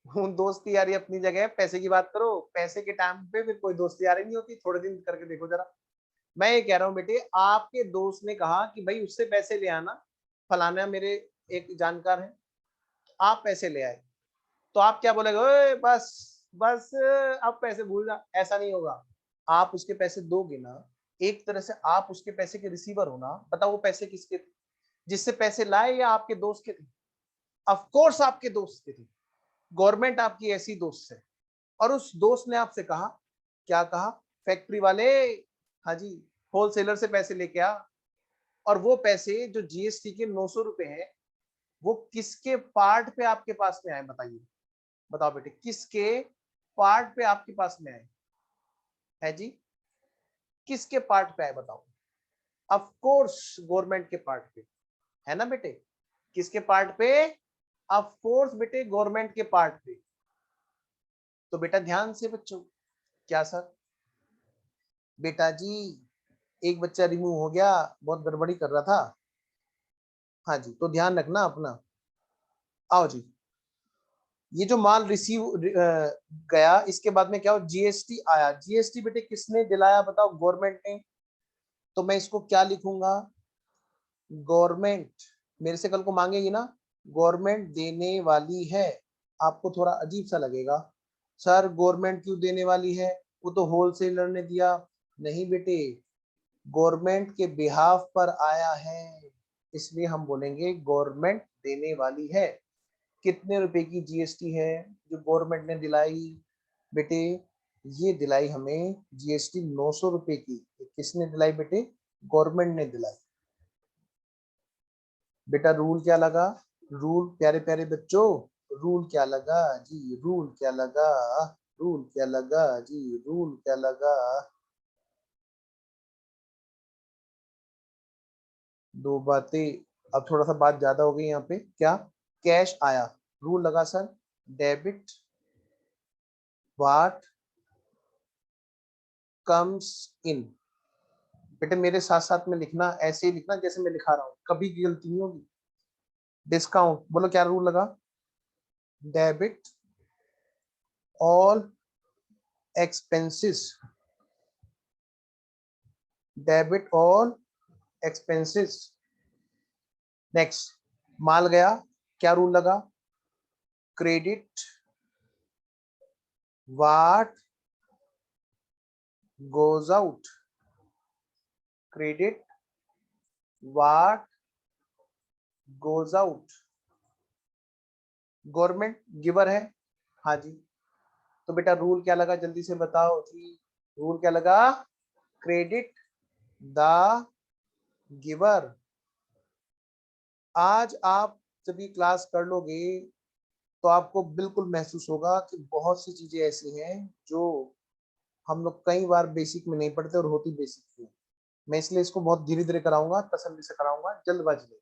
उन दोस्ती यारी अपनी जगह है, पैसे की बात करो। पैसे के टाइम पे फिर कोई दोस्ती यारी नहीं होती, थोड़े दिन करके देखो जरा। मैं ये कह रहा हूँ बेटे, आपके दोस्त ने कहा कि भाई उससे पैसे ले आना, फलाना मेरे एक जानकार है, आप पैसे ले आए, तो आप क्या बोलेगे? ओए बस बस, अब पैसे भूल जा। ऐसा नहीं होगा, आप उसके पैसे दोगे ना। एक तरह से आप उसके पैसे के रिसीवर हो ना। बताओ वो पैसे किसके थे? जिससे पैसे लाए या आपके दोस्त के थे? ऑफ कोर्स आपके दोस्त के थे। गवर्नमेंट आपकी ऐसी दोस्त है। और उस दोस्त ने आपसे कहा, क्या कहा? फैक्ट्री वाले, हाँ जी, होलसेलर से पैसे लेके आ। और वो पैसे जो जीएसटी के 900 रुपए हैं, वो किसके पार्ट पे आपके पास में आए बताइए? बताओ बेटे किसके पार्ट पे आपके पास में आए? है जी, किसके पार्ट पे आए बताओ? ऑफ कोर्स गवर्नमेंट के पार्ट पे, है ना बेटे? किसके पार्ट पे? ऑफ कोर्स बेटे गवर्नमेंट के पार्ट पे। तो बेटा ध्यान से बच्चों, क्या सर? बेटा जी एक बच्चा रिमूव हो गया, बहुत गड़बड़ी कर रहा था। हाँ जी, तो ध्यान रखना अपना। आओ जी, ये जो माल रिसीव गया, इसके बाद में क्या हो? जीएसटी आया। जीएसटी बेटे किसने दिलाया बताओ? गवर्नमेंट ने। तो मैं इसको क्या लिखूंगा? गवर्नमेंट मेरे से कल को मांगेगी ना, गवर्नमेंट देने वाली है। आपको थोड़ा अजीब सा लगेगा, सर गवर्नमेंट क्यों देने वाली है, वो तो होलसेलर ने दिया। नहीं बेटे, गवर्नमेंट के बिहाफ पर आया है, इसलिए हम बोलेंगे गवर्नमेंट देने वाली है। कितने रुपए की जीएसटी है जो गवर्नमेंट ने दिलाई? बेटे ये दिलाई हमें जीएसटी 900 रुपए की। किसने दिलाई बेटे? गवर्नमेंट ने दिलाई। बेटा रूल क्या लगा? रूल प्यारे प्यारे बच्चों, रूल क्या लगा जी, रूल क्या लगा, रूल क्या लगा जी, रूल क्या लगा। दो बातें, अब थोड़ा सा बात ज्यादा हो गई यहाँ पे। क्या? कैश आया, रूल लगा sir, debit what comes in. बेटे मेरे साथ साथ में लिखना, ऐसे ही लिखना जैसे मैं लिखा रहा हूँ, कभी की गलती नहीं होगी। डिस्काउंट, बोलो क्या रूल लगा, debit all expenses, debit all expenses. Next, माल गया, क्या रूल लगा, credit what goes out, credit what goes out. Government giver है, हाँ जी, तो बेटा रूल क्या लगा जल्दी से बताओ जी, रूल क्या लगा, क्रेडिट द गिवर। आज आप जब ये क्लास कर लोगे तो आपको बिल्कुल महसूस होगा कि बहुत सी चीजें ऐसी हैं जो हम लोग कई बार बेसिक में नहीं पढ़ते और होती बेसिक में। मैं इसलिए इसको बहुत धीरे धीरे कराऊंगा, तसल्ली से कराऊंगा, जल्दबाजी नहीं।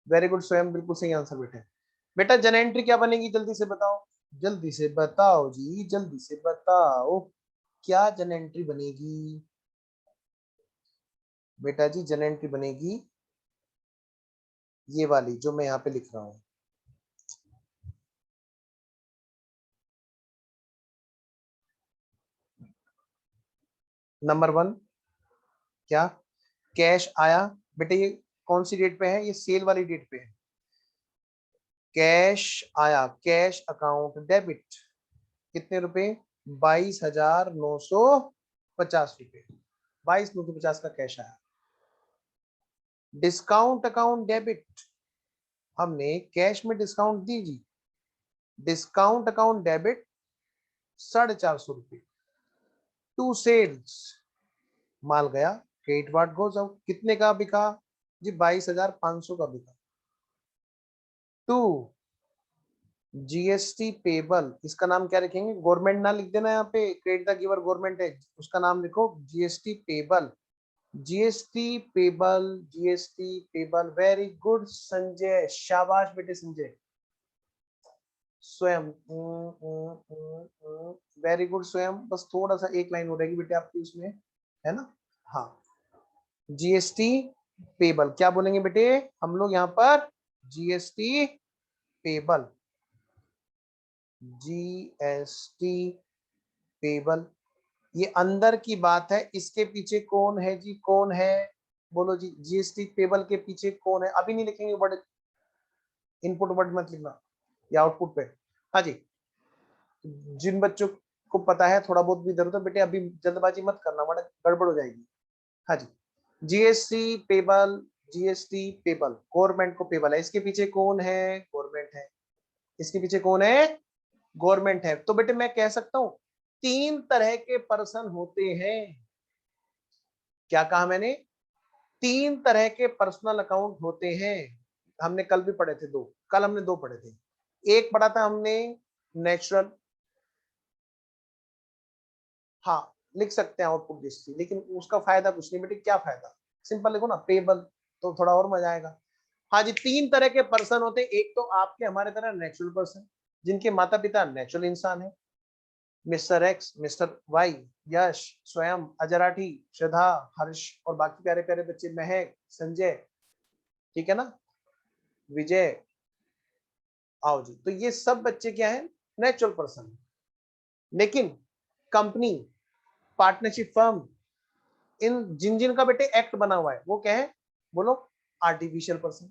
वेरी गुड स्वयं, बिल्कुल सही आंसर बेटे। बेटा जन एंट्री क्या बनेगी जल्दी से बताओ, जल्दी से बताओ जी, जल्दी से बताओ, क्या जन एंट्री बनेगी। बेटा जी जन एंट्री बनेगी ये वाली जो मैं यहाँ पे लिख रहा हूँ। नंबर 1, क्या कैश आया, बेटे ये कौन सी डेट पे है, ये सेल वाली डेट पे है। कैश आया, कैश अकाउंट डेबिट, कितने रुपए, 22,950 रुपए, 22,950 का कैश आया। डिस्काउंट अकाउंट डेबिट, हमने कैश में डिस्काउंट दी जी, डिस्काउंट अकाउंट डेबिट 450 रुपए। टू सेल्स, माल गया, क्रेडिट व्हाट गोज आउट, कितने का बिका जी, 22,500 का बिका। टू जीएसटी पेबल, इसका नाम क्या लिखेंगे, गवर्नमेंट ना लिख देना यहाँ पे, क्रेडिट द गिवर गवर्नमेंट है, उसका नाम लिखो GST payable, GST payable, GST payable. Very good Sanjay, शाबाश बेटे संजय। स्वयं, वेरी गुड स्वयं, बस थोड़ा सा एक लाइन हो रहेगी बेटे आपकी उसमें, है ना। हाँ, जीएसटी पेबल क्या बोलेंगे बेटे हम लोग यहाँ पर, जीएसटी पेबल, जीएसटी पेबल। ये अंदर की बात है, इसके पीछे कौन है जी, कौन है, बोलो जी, जीएसटी पेबल के पीछे कौन है। अभी नहीं लिखेंगे वर्ड, इनपुट वर्ड मत लिखना, या आउटपुट पे। हाँ जी, जिन बच्चों को पता है थोड़ा बहुत भी इधर उधर, बेटे अभी जल्दबाजी मत करना वरना गड़बड़ हो जाएगी। हाँ जी, GST payable, GST payable government को पेबल है, इसके पीछे कौन है, गवर्नमेंट है, इसके पीछे कौन है, गवर्नमेंट है। तो बेटे मैं कह सकता हूं 3 तरह के पर्सन होते हैं। क्या कहा मैंने, 3 तरह के पर्सनल अकाउंट होते हैं। हमने कल भी पढ़े थे, दो, कल हमने दो पढ़े थे। एक पढ़ा था हमने नेचुरल, हाँ लिख सकते हैं आउटपुट जिसकी, लेकिन उसका फायदा कुछ नहीं बेटे, क्या फायदा, सिंपल लिखो ना पेबल, तो थोड़ा और मजा आएगा। हाँ जी, 3 तरह के पर्सन होते हैं, एक तो आपके हमारे तरह नेचुरल पर्सन, जिनके माता पिता नेचुरल इंसान है, मिस्टर एक्स, मिस्टर वाई, यश, स्वयं, अजराठी, श्रद्धा, हर्ष और बाकी प्यारे प्यारे बच्चे, महक, संजय, ठीक है ना, विजय, आओ जी। तो ये सब बच्चे क्या है, नेचुरल पर्सन। लेकिन कंपनी, पार्टनरशिप फर्म, इन जिन जिन का बेटे एक्ट बना हुआ है वो क्या है, बोलो आर्टिफिशियल पर्सन,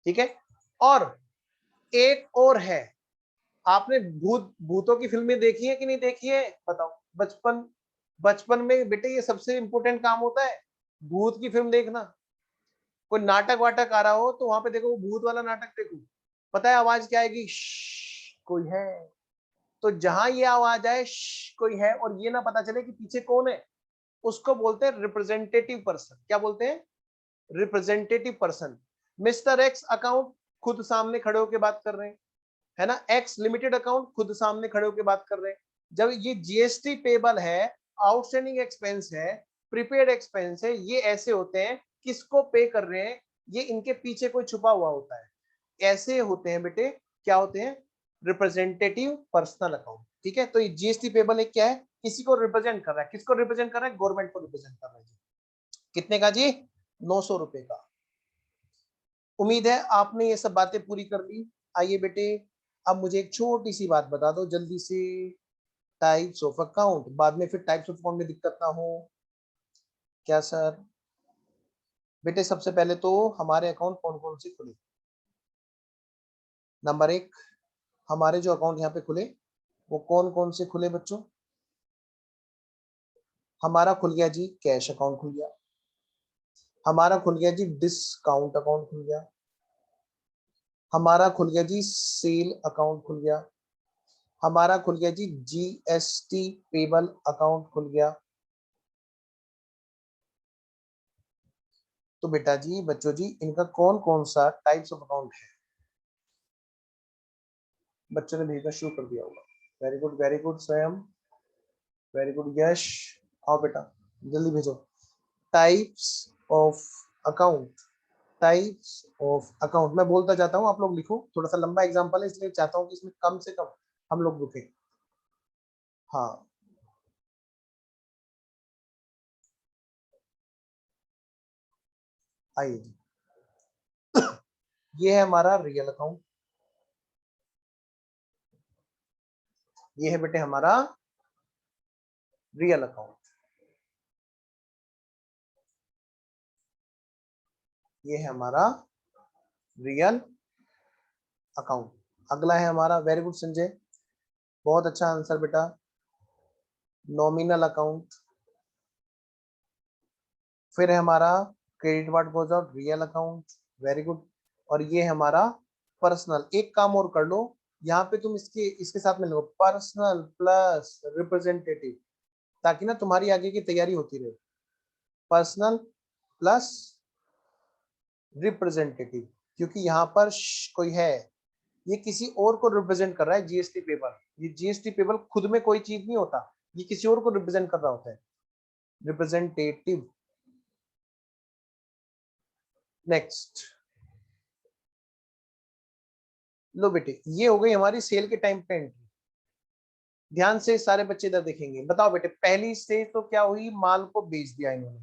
ठीक है। और एक और है, आपने भूतों की फिल्में देखी है कि नहीं देखी है बताओ, बचपन बचपन में बेटे ये सबसे इंपॉर्टेंट काम होता है, भूत की फिल्म देखना। कोई नाटक वाटक आ रहा हो तो वहां पे देखो, वो भूत वाला नाटक देखो, पता है आवाज क्या आएगी, कोई है। तो जहां ये आवाज आए कोई है और ये ना पता चले कि पीछे कौन है, उसको बोलते हैं रिप्रेजेंटेटिव पर्सन। क्या बोलते हैं, representative person. Mister x account खुद सामने खड़े होकर बात कर रहे हैं, है ना। एक्स लिमिटेड अकाउंट खुद सामने खड़े होकर बात कर रहे हैं। जब ये जीएसटी पेबल है, आउटस्टैंडिंग एक्सपेंस है, प्रीपेड एक्सपेंस है, ये ऐसे होते हैं किसको पे कर रहे हैं, ये इनके पीछे कोई छुपा हुआ होता है। ऐसे होते हैं बेटे, क्या होते हैं, रिप्रेजेंटेटिव पर्सनल अकाउंट। ठीक है, तो ये जीएसटी पेबल एक क्या है, किसी को रिप्रेजेंट कर रहा है। किसको रिप्रेजेंट कर रहा है, गवर्नमेंट को रिप्रेजेंट कर रहा है। कितने का जी, 900 रुपए का। उम्मीद है आपने ये सब बातें पूरी कर ली। आइए बेटे, अब मुझे एक छोटी सी बात बता दो जल्दी से, टाइप्स ऑफ अकाउंट, बाद में फिर टाइप्स ऑफ अकाउंट में दिक्कत ना हो। क्या सर? बेटे सबसे पहले तो हमारे अकाउंट कौन कौन से खुले। नंबर एक, हमारे जो अकाउंट यहाँ पे खुले वो कौन कौन से खुले बच्चों। हमारा खुल गया जी कैश अकाउंट खुल गया, हमारा खुल गया जी डिस्काउंट अकाउंट खुल गया, हमारा खुल गया जी सेल अकाउंट खुल गया, हमारा खुल गया जी जीएसटी पेबल अकाउंट खुल गया। तो बेटा जी बच्चों जी इनका कौन कौन सा टाइप्स ऑफ अकाउंट है, बच्चों ने भेजना शुरू कर दिया होगा। Very good Swayam, very good यश। आओ बेटा जल्दी भेजो। Types of account, types of account मैं बोलता जाता हूँ, आप लोग लिखो। थोड़ा सा लंबा एग्जांपल है इसलिए चाहता हूँ कि इसमें कम से कम हम लोग रुके। हाँ, आइए जी। ये है हमारा रियल अकाउंट, ये है बेटे हमारा रियल अकाउंट, ये है हमारा रियल अकाउंट। अगला है हमारा, वेरी गुड संजय, बहुत अच्छा आंसर बेटा, नॉमिनल अकाउंट। फिर है हमारा credit what goes out, real account, very good. और ये है हमारा पर्सनल। एक काम और कर लो, यहाँ पे तुम इसके इसके साथ में लो पर्सनल प्लस रिप्रेजेंटेटिव, ताकि ना तुम्हारी आगे की तैयारी होती रहे। पर्सनल प्लस रिप्रेजेंटेटिव, क्योंकि यहाँ पर कोई है, ये किसी और को रिप्रेजेंट कर रहा है। जीएसटी पेबल, ये जीएसटी पेबल खुद में कोई चीज नहीं होता, ये किसी और को रिप्रेजेंट कर रहा होता है, रिप्रेजेंटेटिव। नेक्स्ट, लो बेटे ये हो गई हमारी सेल के टाइम पे एंट्री। ध्यान से सारे बच्चे इधर देखेंगे। बताओ बेटे पहली स्टेज तो क्या हुई, माल को बेच दिया इन्होंने,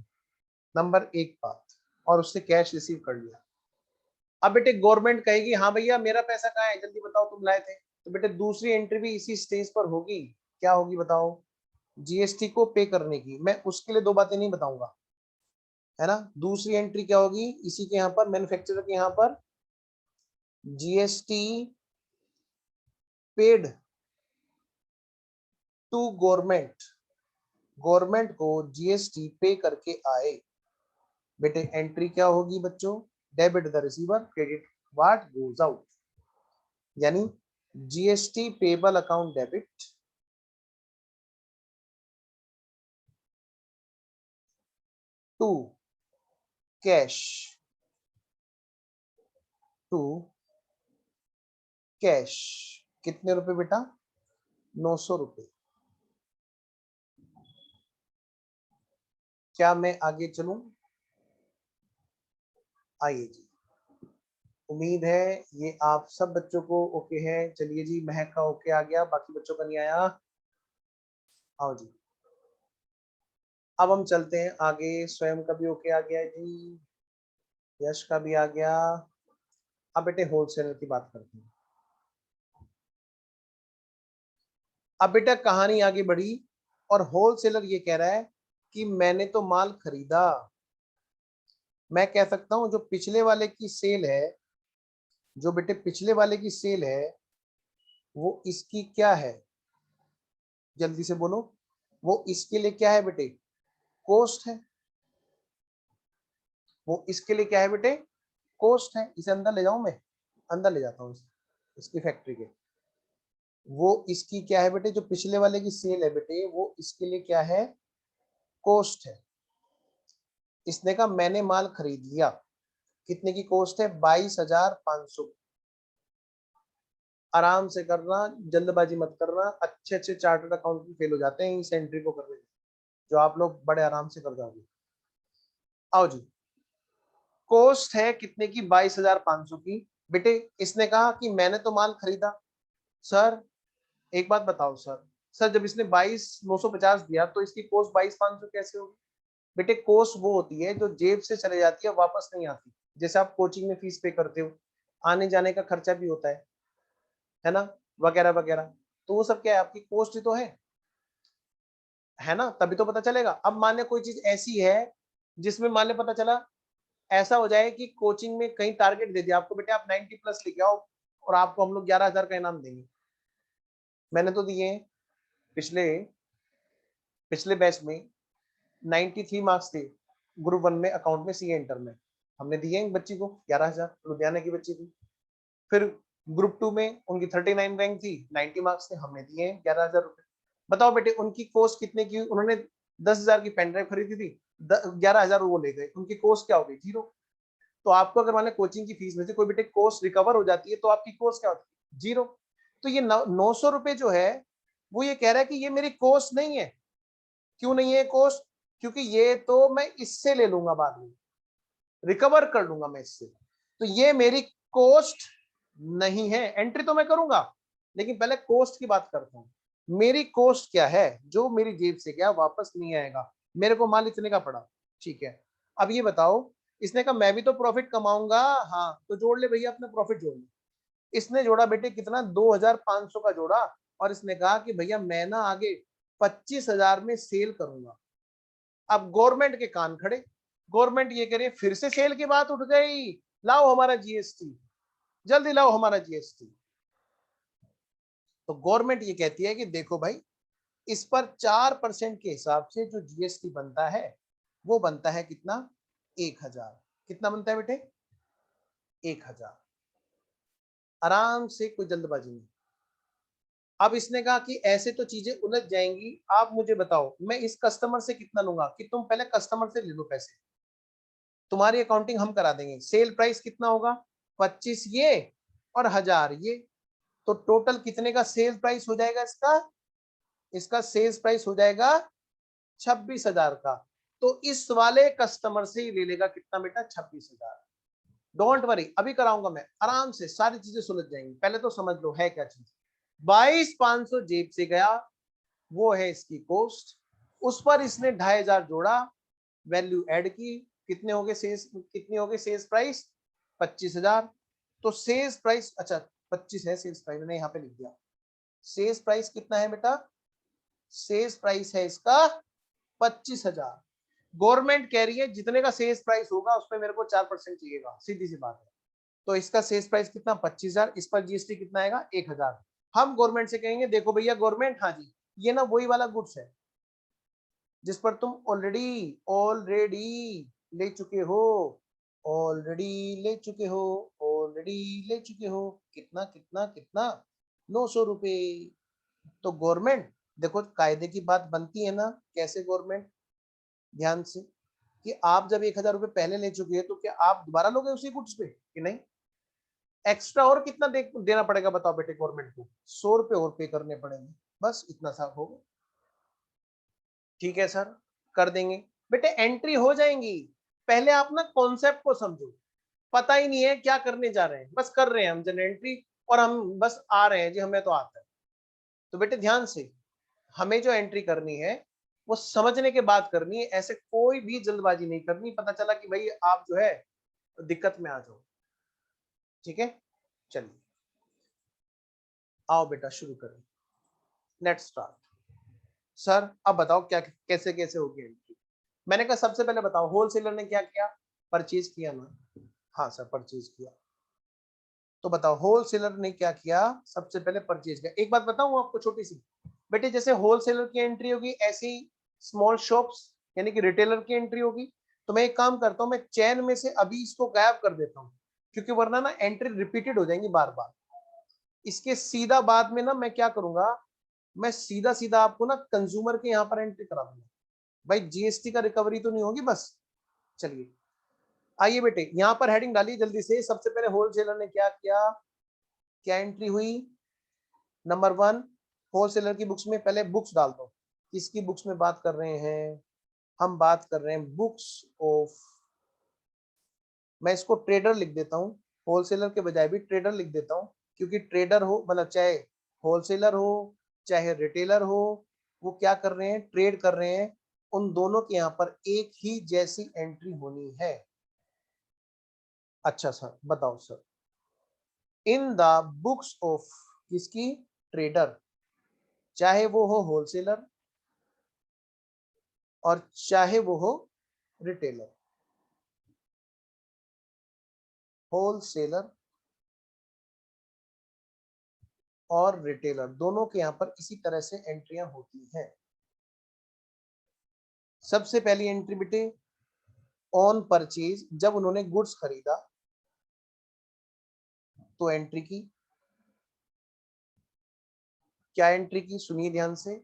नंबर एक बात, और उससे कैश रिसीव कर लिया। अब बेटे गवर्नमेंट कहेगी हाँ भैया मेरा पैसा कहाँ है, जल्दी बताओ तुम लाए थे। तो बेटे दूसरी एंट्री भी इसी स्टेज पर होगी। क्या होगी बताओ, जीएसटी को पे करने की। मैं उसके लिए दो बातें नहीं बताऊंगा, है ना। दूसरी एंट्री क्या होगी, इसी के यहाँ पर मैन्युफैक्चरर के यहाँ पर, GST paid to government, government को जीएसटी पे करके आए। बेटे एंट्री क्या होगी बच्चों, debit the receiver, credit what goes out, यानी GST payable account debit to cash, to cash. कितने रुपए बेटा, 900 रुपए। क्या मैं आगे चलूं, आइए जी। उम्मीद है ये आप सब बच्चों को ओके है। चलिए जी, महक का ओके आ गया, बाकी बच्चों का नहीं आया। आओ जी, अब हम चलते हैं आगे। स्वयं का भी ओके आ गया है जी, यश का भी आ गया। अब बेटे होलसेलर की बात करते हैं। अब बेटा कहानी आगे बढ़ी और होलसेलर ये कह रहा है कि मैंने तो माल खरीदा। मैं कह सकता हूं जो पिछले वाले की सेल है, जो बेटे पिछले वाले की सेल है वो इसकी क्या है, जल्दी से बोलो। वो इसके लिए क्या है बेटे, कोस्ट है। वो इसके लिए क्या है बेटे, कोस्ट है। इसे अंदर ले जाऊं मैं, अंदर ले जाता हूँ इसकी फैक्ट्री के। वो इसकी क्या है बेटे, जो पिछले वाले की सेल है बेटे वो इसके लिए क्या है, कोस्ट है। इसने कहा मैंने माल खरीद लिया, कितने की कोस्ट है, 22,500। आराम से करना, जल्दबाजी मत करना। अच्छे अच्छे चार्टर्ड अकाउंटेंट फेल हो जाते हैं इस एंट्री को करने में, जो आप लोग बड़े आराम से कर जाओगे। आओ जी, कॉस्ट है कितने की? 22,500 की। बेटे इसने कहा कि मैंने तो माल खरीदा। सर एक बात बताओ सर, सर जब इसने 22,950 दिया तो इसकी कॉस्ट 22,500 कैसे होगी? बेटे कॉस्ट वो होती है जो जेब से चले जाती है, वापस नहीं आती। जैसे आप कोचिंग में फीस पे करते हो, आने जाने का खर्चा भी होता है ना, वगैरह वगैरह। तो वो सब क्या है? आपकी कॉस्ट ही तो है ना, तभी तो पता चलेगा। अब मान ले कोई चीज ऐसी है जिसमें मान ले पता चला ऐसा हो जाए कि कोचिंग में कहीं टारगेट दे दिया आपको, बेटे आप 90 प्लस लेके आओ और आपको हम लोग 11,000 का इनाम देंगे। मैंने तो दिए हैं, पिछले पिछले बैच में 93 मार्क्स थे ग्रुप 1 में अकाउंट में, सीए इंटर में। हमने दिए एक बच्ची को 11,000, लुधियाना की बच्ची थी। फिर ग्रुप 2 में उनकी 39 रैंक थी, 90 मार्क्स थे, हमने दिए 11,000 रुपए। बताओ बेटे उनकी कॉस्ट कितने की? उन्होंने 10,000 की पेन ड्राइव खरीदी थी, 11,000 वो ले गए, उनकी कॉस्ट क्या हो गई? जीरो। तो आपको अगर मान लो कोचिंग की फीस में से कोई बेटे कॉस्ट रिकवर हो जाती है तो आपकी कॉस्ट क्या होती है? जीरो। तो ये 900 रुपए जो है वो ये कह रहा है कि ये मेरी कॉस्ट नहीं है। क्यों नहीं है कॉस्ट? क्योंकि ये तो मैं इससे ले लूंगा, बाद में रिकवर कर लूंगा मैं इससे। तो ये मेरी कॉस्ट नहीं है। एंट्री तो मैं करूंगा लेकिन पहले कॉस्ट की बात करता हूं। मेरी कॉस्ट क्या है जो मेरी जेब से क्या वापस नहीं आएगा? मेरे को माल इतने का पड़ा, ठीक है। अब ये बताओ, इसने कहा मैं भी तो प्रॉफिट कमाऊंगा। हाँ तो जोड़ ले भैया, अपना प्रॉफिट जोड़ ले। इसने जोड़ा बेटे कितना? 2,500 का जोड़ा। और इसने कहा कि भैया मैं ना आगे 25,000 में सेल करूंगा। अब गवर्नमेंट के कान खड़े, गवर्नमेंट ये करे फिर से सेल की बात उठ गई, लाओ हमारा जीएसटी, जल्दी लाओ हमारा जीएसटी। तो गवर्नमेंट ये कहती है कि देखो भाई, इस पर 4% के हिसाब से जो जीएसटी बनता है वो बनता है कितना? 1,000। कितना बनता है बेटे? 1,000। आराम से, कोई जल्दबाजी नहीं। अब इसने कहा कि ऐसे तो चीजें उलझ जाएंगी, आप मुझे बताओ मैं इस कस्टमर से कितना लूंगा? कि तुम पहले कस्टमर से ले लो पैसे, तुम्हारी अकाउंटिंग हम करा देंगे। सेल प्राइस कितना होगा? 25 ये और 1,000 ये। तो टोटल कितने का सेल प्राइस हो जाएगा इसका? इसका सेल्स प्राइस हो जाएगा 26,000 का। तो इस वाले कस्टमर से ही ले लेगा कितना बेटा? 26,000। डोंट वरी, अभी कराऊंगा मैं, आराम से सारी चीजें सुलझ जाएंगी। पहले तो समझ लो है क्या चीज। 22,500 जेब से गया, वो है इसकी कॉस्ट। उस पर इसने 2,500 जोड़ा, वैल्यू ऐड की, कितने हो गए सेल्स? कितनी हो गई सेल्स प्राइस? 25,000। तो सेल्स प्राइस, अच्छा 25 है सेल्स प्राइस, मैंने यहाँ पे लिख दिया। सेल्स प्राइस कितना है बेटा? सेल्स प्राइस है इसका 25,000। गवर्नमेंट कह रही है जितने का सेल्स प्राइस होगा उस पर मेरे को 4% चाहिएगा, सीधी सी बात है। तो इसका सेल्स प्राइस कितना? 25,000। इस पर जीएसटी कितना आएगा? 1,000। हम गवर्नमेंट से कहेंगे देखो भैया गवर्नमेंट, हाँ जी ये ना वही वाला गुड्स है जिस पर तुम ऑलरेडी ऑलरेडी ले चुके हो, ऑलरेडी ले चुके हो, ऑलरेडी ले चुके हो। कितना कितना कितना? 900 रुपए। तो गवर्नमेंट, देखो कायदे की बात बनती है ना, कैसे गवर्नमेंट? ध्यान से, कि आप जब 1,000 रुपए पहले ले चुके हैं तो क्या आप दोबारा लोगे उसी गुड्स पे कि नहीं? एक्स्ट्रा और कितना देना पड़ेगा बताओ बेटे गवर्नमेंट को? 100 रुपए और पे करने पड़ेंगे, बस इतना सा होगा। ठीक है सर, कर देंगे। बेटे एंट्री हो जाएंगी, पहले आप ना कॉन्सेप्ट को समझो। पता ही नहीं है क्या करने जा रहे हैं, बस कर रहे हैं हम जन एंट्री, और हम बस आ रहे हैं जी, हमें तो आता है। तो बेटे ध्यान से, हमें जो एंट्री करनी है वो समझने के बाद करनी है, ऐसे कोई भी जल्दबाजी नहीं करनी। पता चला कि भाई आप जो है दिक्कत में आ जाओ। ठीक है, चलिए आओ बेटा शुरू करें। Let's start. सर अब बताओ क्या कैसे कैसे होगी एंट्री? मैंने कहा सबसे पहले बताओ होलसेलर ने क्या किया? परचेज किया ना? हाँ सर परचेज किया। तो बताओ होलसेलर ने क्या किया? सबसे पहले परचेज किया। एक बात बताऊं आपको छोटी सी, बेटे जैसे होलसेलर की एंट्री होगी ऐसी स्मॉल शॉप्स यानी कि रिटेलर की एंट्री होगी। तो मैं एक काम करता हूँ, मैं चैन में से अभी इसको गायब कर देता हूँ, क्योंकि वरना ना एंट्री रिपीटेड हो जाएंगी बार बार। इसके सीधा बाद में ना मैं क्या करूंगा, मैं सीधा सीधा आपको ना कंज्यूमर के यहाँ पर एंट्री करा दूंगा। भाई जीएसटी का रिकवरी तो नहीं होगी बस। चलिए आइए बेटे यहाँ पर हेडिंग डालिए जल्दी से। सबसे पहले होलसेलर ने क्या किया? क्या एंट्री हुई? नंबर 1, होलसेलर की बुक्स में पहले बुक्स डाल दो। किसकी बुक्स में बात कर रहे हैं? हम बात कर रहे हैं बुक्स ऑफ, मैं इसको ट्रेडर लिख देता हूँ, होलसेलर के बजाय भी ट्रेडर लिख देता हूँ, क्योंकि ट्रेडर हो मतलब चाहे होलसेलर हो चाहे रिटेलर हो, वो क्या कर रहे हैं? ट्रेड कर रहे हैं। उन दोनों के यहाँ पर एक ही जैसी एंट्री होनी है। अच्छा सर, बताओ sir. In the books of किसकी? ट्रेडर, चाहे वो हो होलसेलर और चाहे वो हो रिटेलर। होलसेलर और रिटेलर दोनों के यहाँ पर इसी तरह से एंट्रियां होती हैं। सबसे पहली एंट्री बेटे ऑन परचेज, जब उन्होंने गुड्स खरीदा तो एंट्री की। क्या एंट्री की? सुनिए ध्यान से।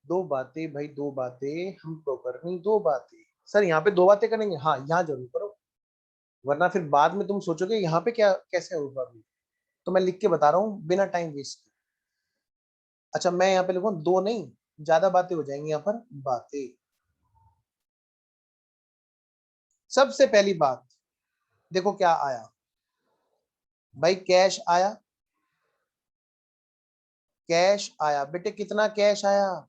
दो बातें भाई, दो बातें हमको करनी, दो बातें। सर यहाँ पे दो बातें करेंगे? हाँ, यहाँ जरूर करो, वरना फिर बाद में तुम सोचोगे यहाँ पे क्या कैसे होगा। तो मैं लिख के बता रहा हूँ बिना टाइम वेस्ट किए। अच्छा, मैं यहाँ पे लिखूँ दो नहीं, ज्यादा बातें हो जाएंगी यहाँ पर, बातें। सबसे पहली बात, देखो क्या आया भाई, कैश आया। कैश आया बेटे, कितना कैश आया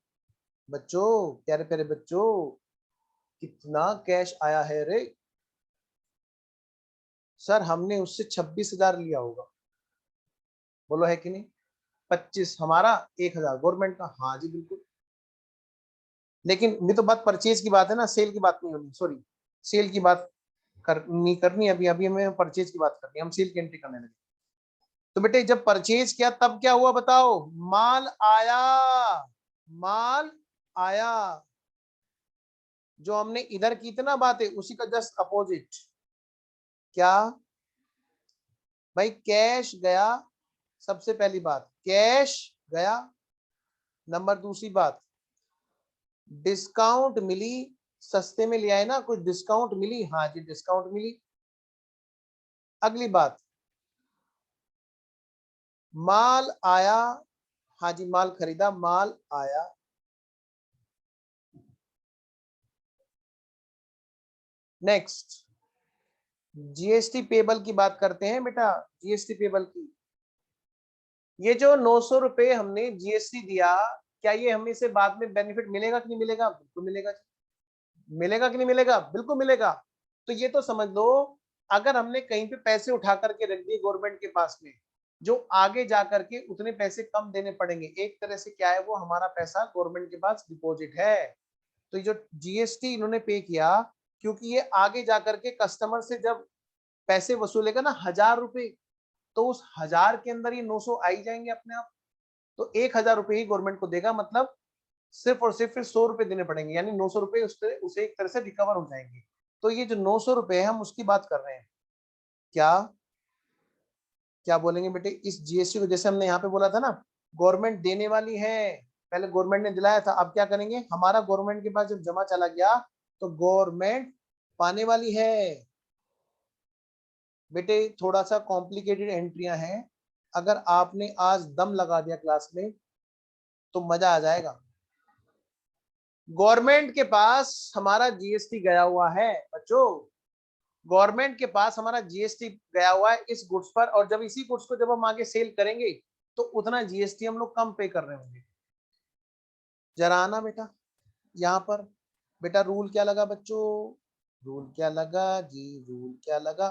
बच्चों, प्यारे प्यारे बच्चों, कितना कैश आया है रे? सर हमने उससे 26,000 लिया होगा, बोलो है कि नहीं? 25 हमारा, 1,000 गवर्नमेंट का। हाँ जी बिल्कुल। लेकिन ये तो बात परचेज की बात है ना, सेल की बात नहीं होनी, सॉरी, सेल की बात करनी करनी अभी अभी हमें परचेज की बात करनी है, हम सेल की एंट्री करने लगे। तो बेटे जब परचेज किया तब क्या हुआ बताओ? माल आया, माल आया। जो हमने इधर की थी ना बातें, उसी का जस्ट अपोजिट। क्या भाई? कैश गया, सबसे पहली बात कैश गया। नंबर दूसरी बात, डिस्काउंट मिली, सस्ते में लिया है ना, कुछ डिस्काउंट मिली, हाँ जी डिस्काउंट मिली। अगली बात, माल आया, हाँ जी माल खरीदा, माल आया। नेक्स्ट, जीएसटी पेबल की बात करते हैं बेटा, जीएसटी पेबल की। ये जो 900 रुपए हमने जीएसटी दिया, क्या ये हमें से बाद में बेनिफिट मिलेगा कि नहीं मिलेगा? बिल्कुल मिलेगा। मिलेगा कि नहीं मिलेगा? बिल्कुल मिलेगा। तो ये तो समझ लो, अगर हमने कहीं पे पैसे उठा करके रख दिए गवर्नमेंट के पास में, जो आगे जा करके उतने पैसे कम देने पड़ेंगे, एक तरह से क्या है, वो हमारा पैसा गवर्नमेंट के पास डिपॉजिट है। तो ये जो जीएसटी इन्होंने पे किया, क्योंकि ये आगे जा करके कस्टमर से जब पैसे वसूलेगा ना 1,000 रुपए, तो उस 1,000 के अंदर ये 900 आ ही जाएंगे अपने आप। तो 1,000 रुपए ही गवर्नमेंट को देगा, मतलब सिर्फ और सिर्फ फिर 100 रुपए देने पड़ेंगे, यानी 900 रुपए उसे एक तरह से रिकवर हो जाएंगे। तो ये जो 900 रुपए है, हम उसकी बात कर रहे हैं। क्या क्या बोलेंगे बेटे इस जीएसटी को? जैसे हमने यहाँ पे बोला था ना, गवर्नमेंट देने वाली है, पहले गवर्नमेंट ने दिलाया था, अब क्या करेंगे? हमारा गवर्नमेंट के पास जब जमा चला गया तो गवर्नमेंट पाने वाली है। बेटे थोड़ा सा कॉम्प्लिकेटेड एंट्रियां हैं, अगर आपने आज दम लगा दिया क्लास में तो मजा आ जाएगा। गवर्नमेंट के पास हमारा जीएसटी गया हुआ है बच्चों, गवर्नमेंट के पास हमारा जीएसटी गया हुआ है इस गुड्स पर, और जब इसी गुड्स को जब हम आगे सेल करेंगे तो उतना जीएसटी हम लोग कम पे कर रहे होंगे। जरा आना बेटा यहाँ पर। बेटा रूल क्या लगा बच्चों? रूल क्या लगा जी? रूल क्या लगा?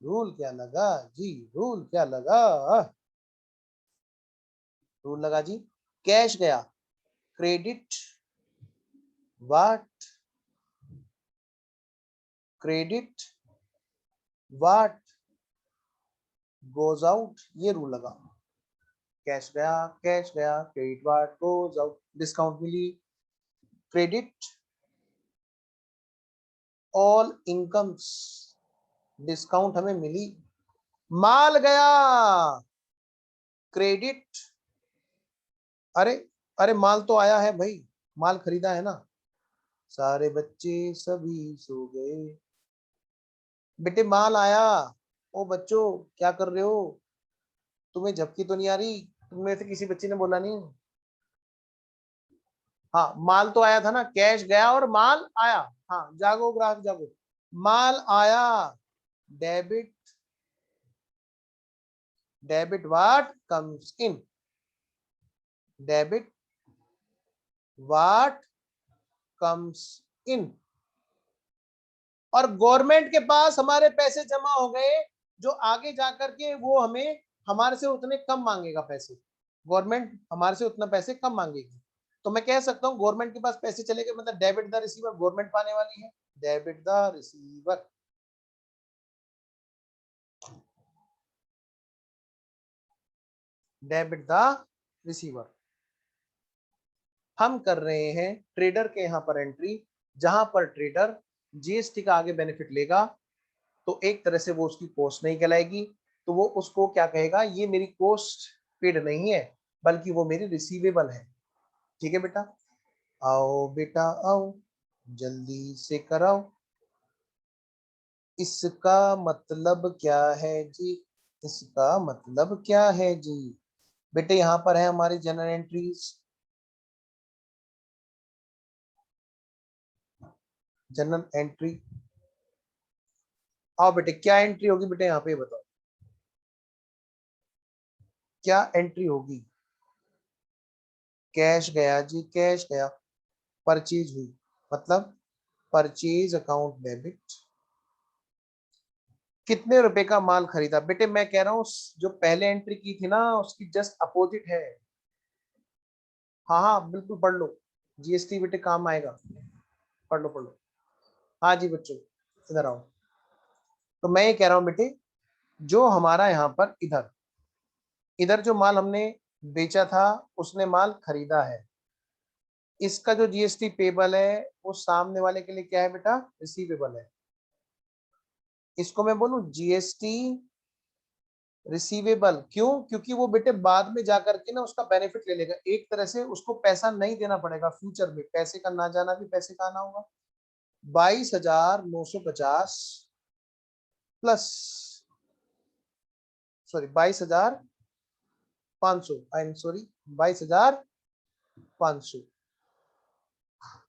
रूल क्या लगा जी? रूल क्या लगा? रूल लगा जी, कैश गया, credit what? Credit what goes out, ये रूल लगा। कैश गया, कैश गया, credit what goes out, discount मिली, क्रेडिट ऑल इनकम्स, डिस्काउंट हमें मिली। माल गया, क्रेडिट, अरे अरे माल तो आया है भाई, माल खरीदा है ना। सारे बच्चे सभी सो गए, बेटे माल आया। ओ बच्चों क्या कर रहे हो? तुम्हें झपकी तो नहीं आ रही? तुमने से किसी बच्चे ने बोला नहीं? हाँ, माल तो आया था ना, कैश गया और माल आया। हाँ, जागो ग्राहक जागो, माल आया, debit, debit what comes in, debit what comes in. और गवर्नमेंट के पास हमारे पैसे जमा हो गए, जो आगे जाकर के वो हमें हमारे से उतने कम मांगेगा पैसे, गवर्नमेंट हमारे से उतना पैसे कम मांगेगी। तो मैं कह सकता हूँ गवर्नमेंट के पास पैसे चले गए, मतलब डेबिट द रिसीवर, गवर्नमेंट पाने वाली है, debit the receiver. Debit the receiver. हम कर रहे हैं ट्रेडर के यहाँ पर एंट्री, जहां पर ट्रेडर जीएसटी का आगे बेनिफिट लेगा, तो एक तरह से वो उसकी कॉस्ट नहीं कहलाएगी, तो वो उसको क्या कहेगा, ये मेरी कॉस्ट पेड नहीं है, बल्कि वो मेरी रिसीवेबल है। ठीक है बेटा, आओ बेटा आओ, जल्दी से कराओ। इसका मतलब क्या है जी, इसका मतलब क्या है जी? बेटे यहाँ पर है हमारी जनरल एंट्रीज, जनरल एंट्री। आओ बेटे, क्या एंट्री होगी बेटे यहाँ पे बताओ, क्या एंट्री होगी? कैश गया जी, कैश गया, परचेज हुई, मतलब परचेज अकाउंट डेबिट। कितने रुपए का माल खरीदा? बेटे मैं कह रहा हूँ जो पहले एंट्री की थी ना, उसकी जस्ट अपोजिट है। हाँ हाँ बिल्कुल, पढ़ लो, जीएसटी बेटे काम आएगा, पढ़ लो पढ़ लो। हाँ जी बच्चों, इधर आओ। तो मैं ये कह रहा हूँ बेटे, जो हमारा यहाँ पर इधर इधर जो माल हमने बेचा था, उसने माल खरीदा है, इसका जो जीएसटी पेबल है वो सामने वाले के लिए क्या है बेटा, रिसीवेबल है। इसको मैं बोलूं जीएसटी रिसीवेबल, क्यों? क्योंकि वो बेटे बाद में जाकर के ना उसका बेनिफिट ले लेगा, एक तरह से उसको पैसा नहीं देना पड़ेगा फ्यूचर में, पैसे का ना जाना भी पैसे का आना होगा। 22,950 plus, sorry 22,500, I am sorry 22,500।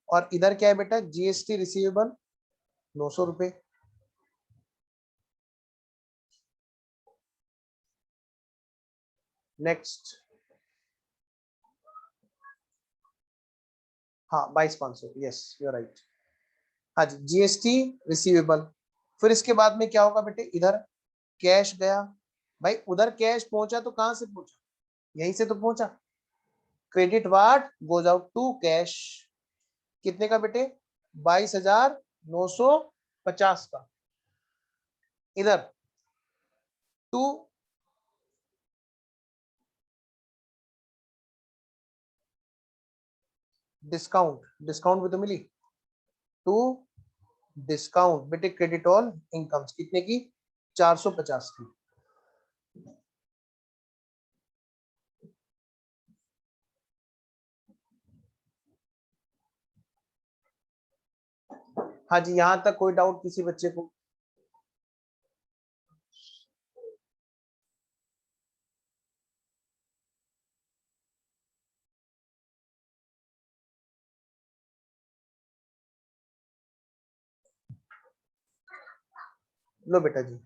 और इधर क्या है बेटा, जीएसटी रिसीवेबल 900 रुपए। नेक्स्ट, हाँ 22,500, यस यू आर राइट। हाँ जी, जीएसटी रिसीवेबल। फिर इसके बाद में क्या होगा बेटे, इधर कैश गया, भाई उधर कैश पहुंचा तो कहां से पहुंचा, यहीं से तो पहुंचा। Credit what goes out to cash, कितने का बेटे, 22,950 का। इधर टू डिस्काउंट, डिस्काउंट भी तो मिली, टू डिस्काउंट बेटे क्रेडिट ऑल इनकम्स, कितने की, 450 की। हाँ जी, यहां तक कोई डाउट किसी बच्चे को? लो बेटा जी,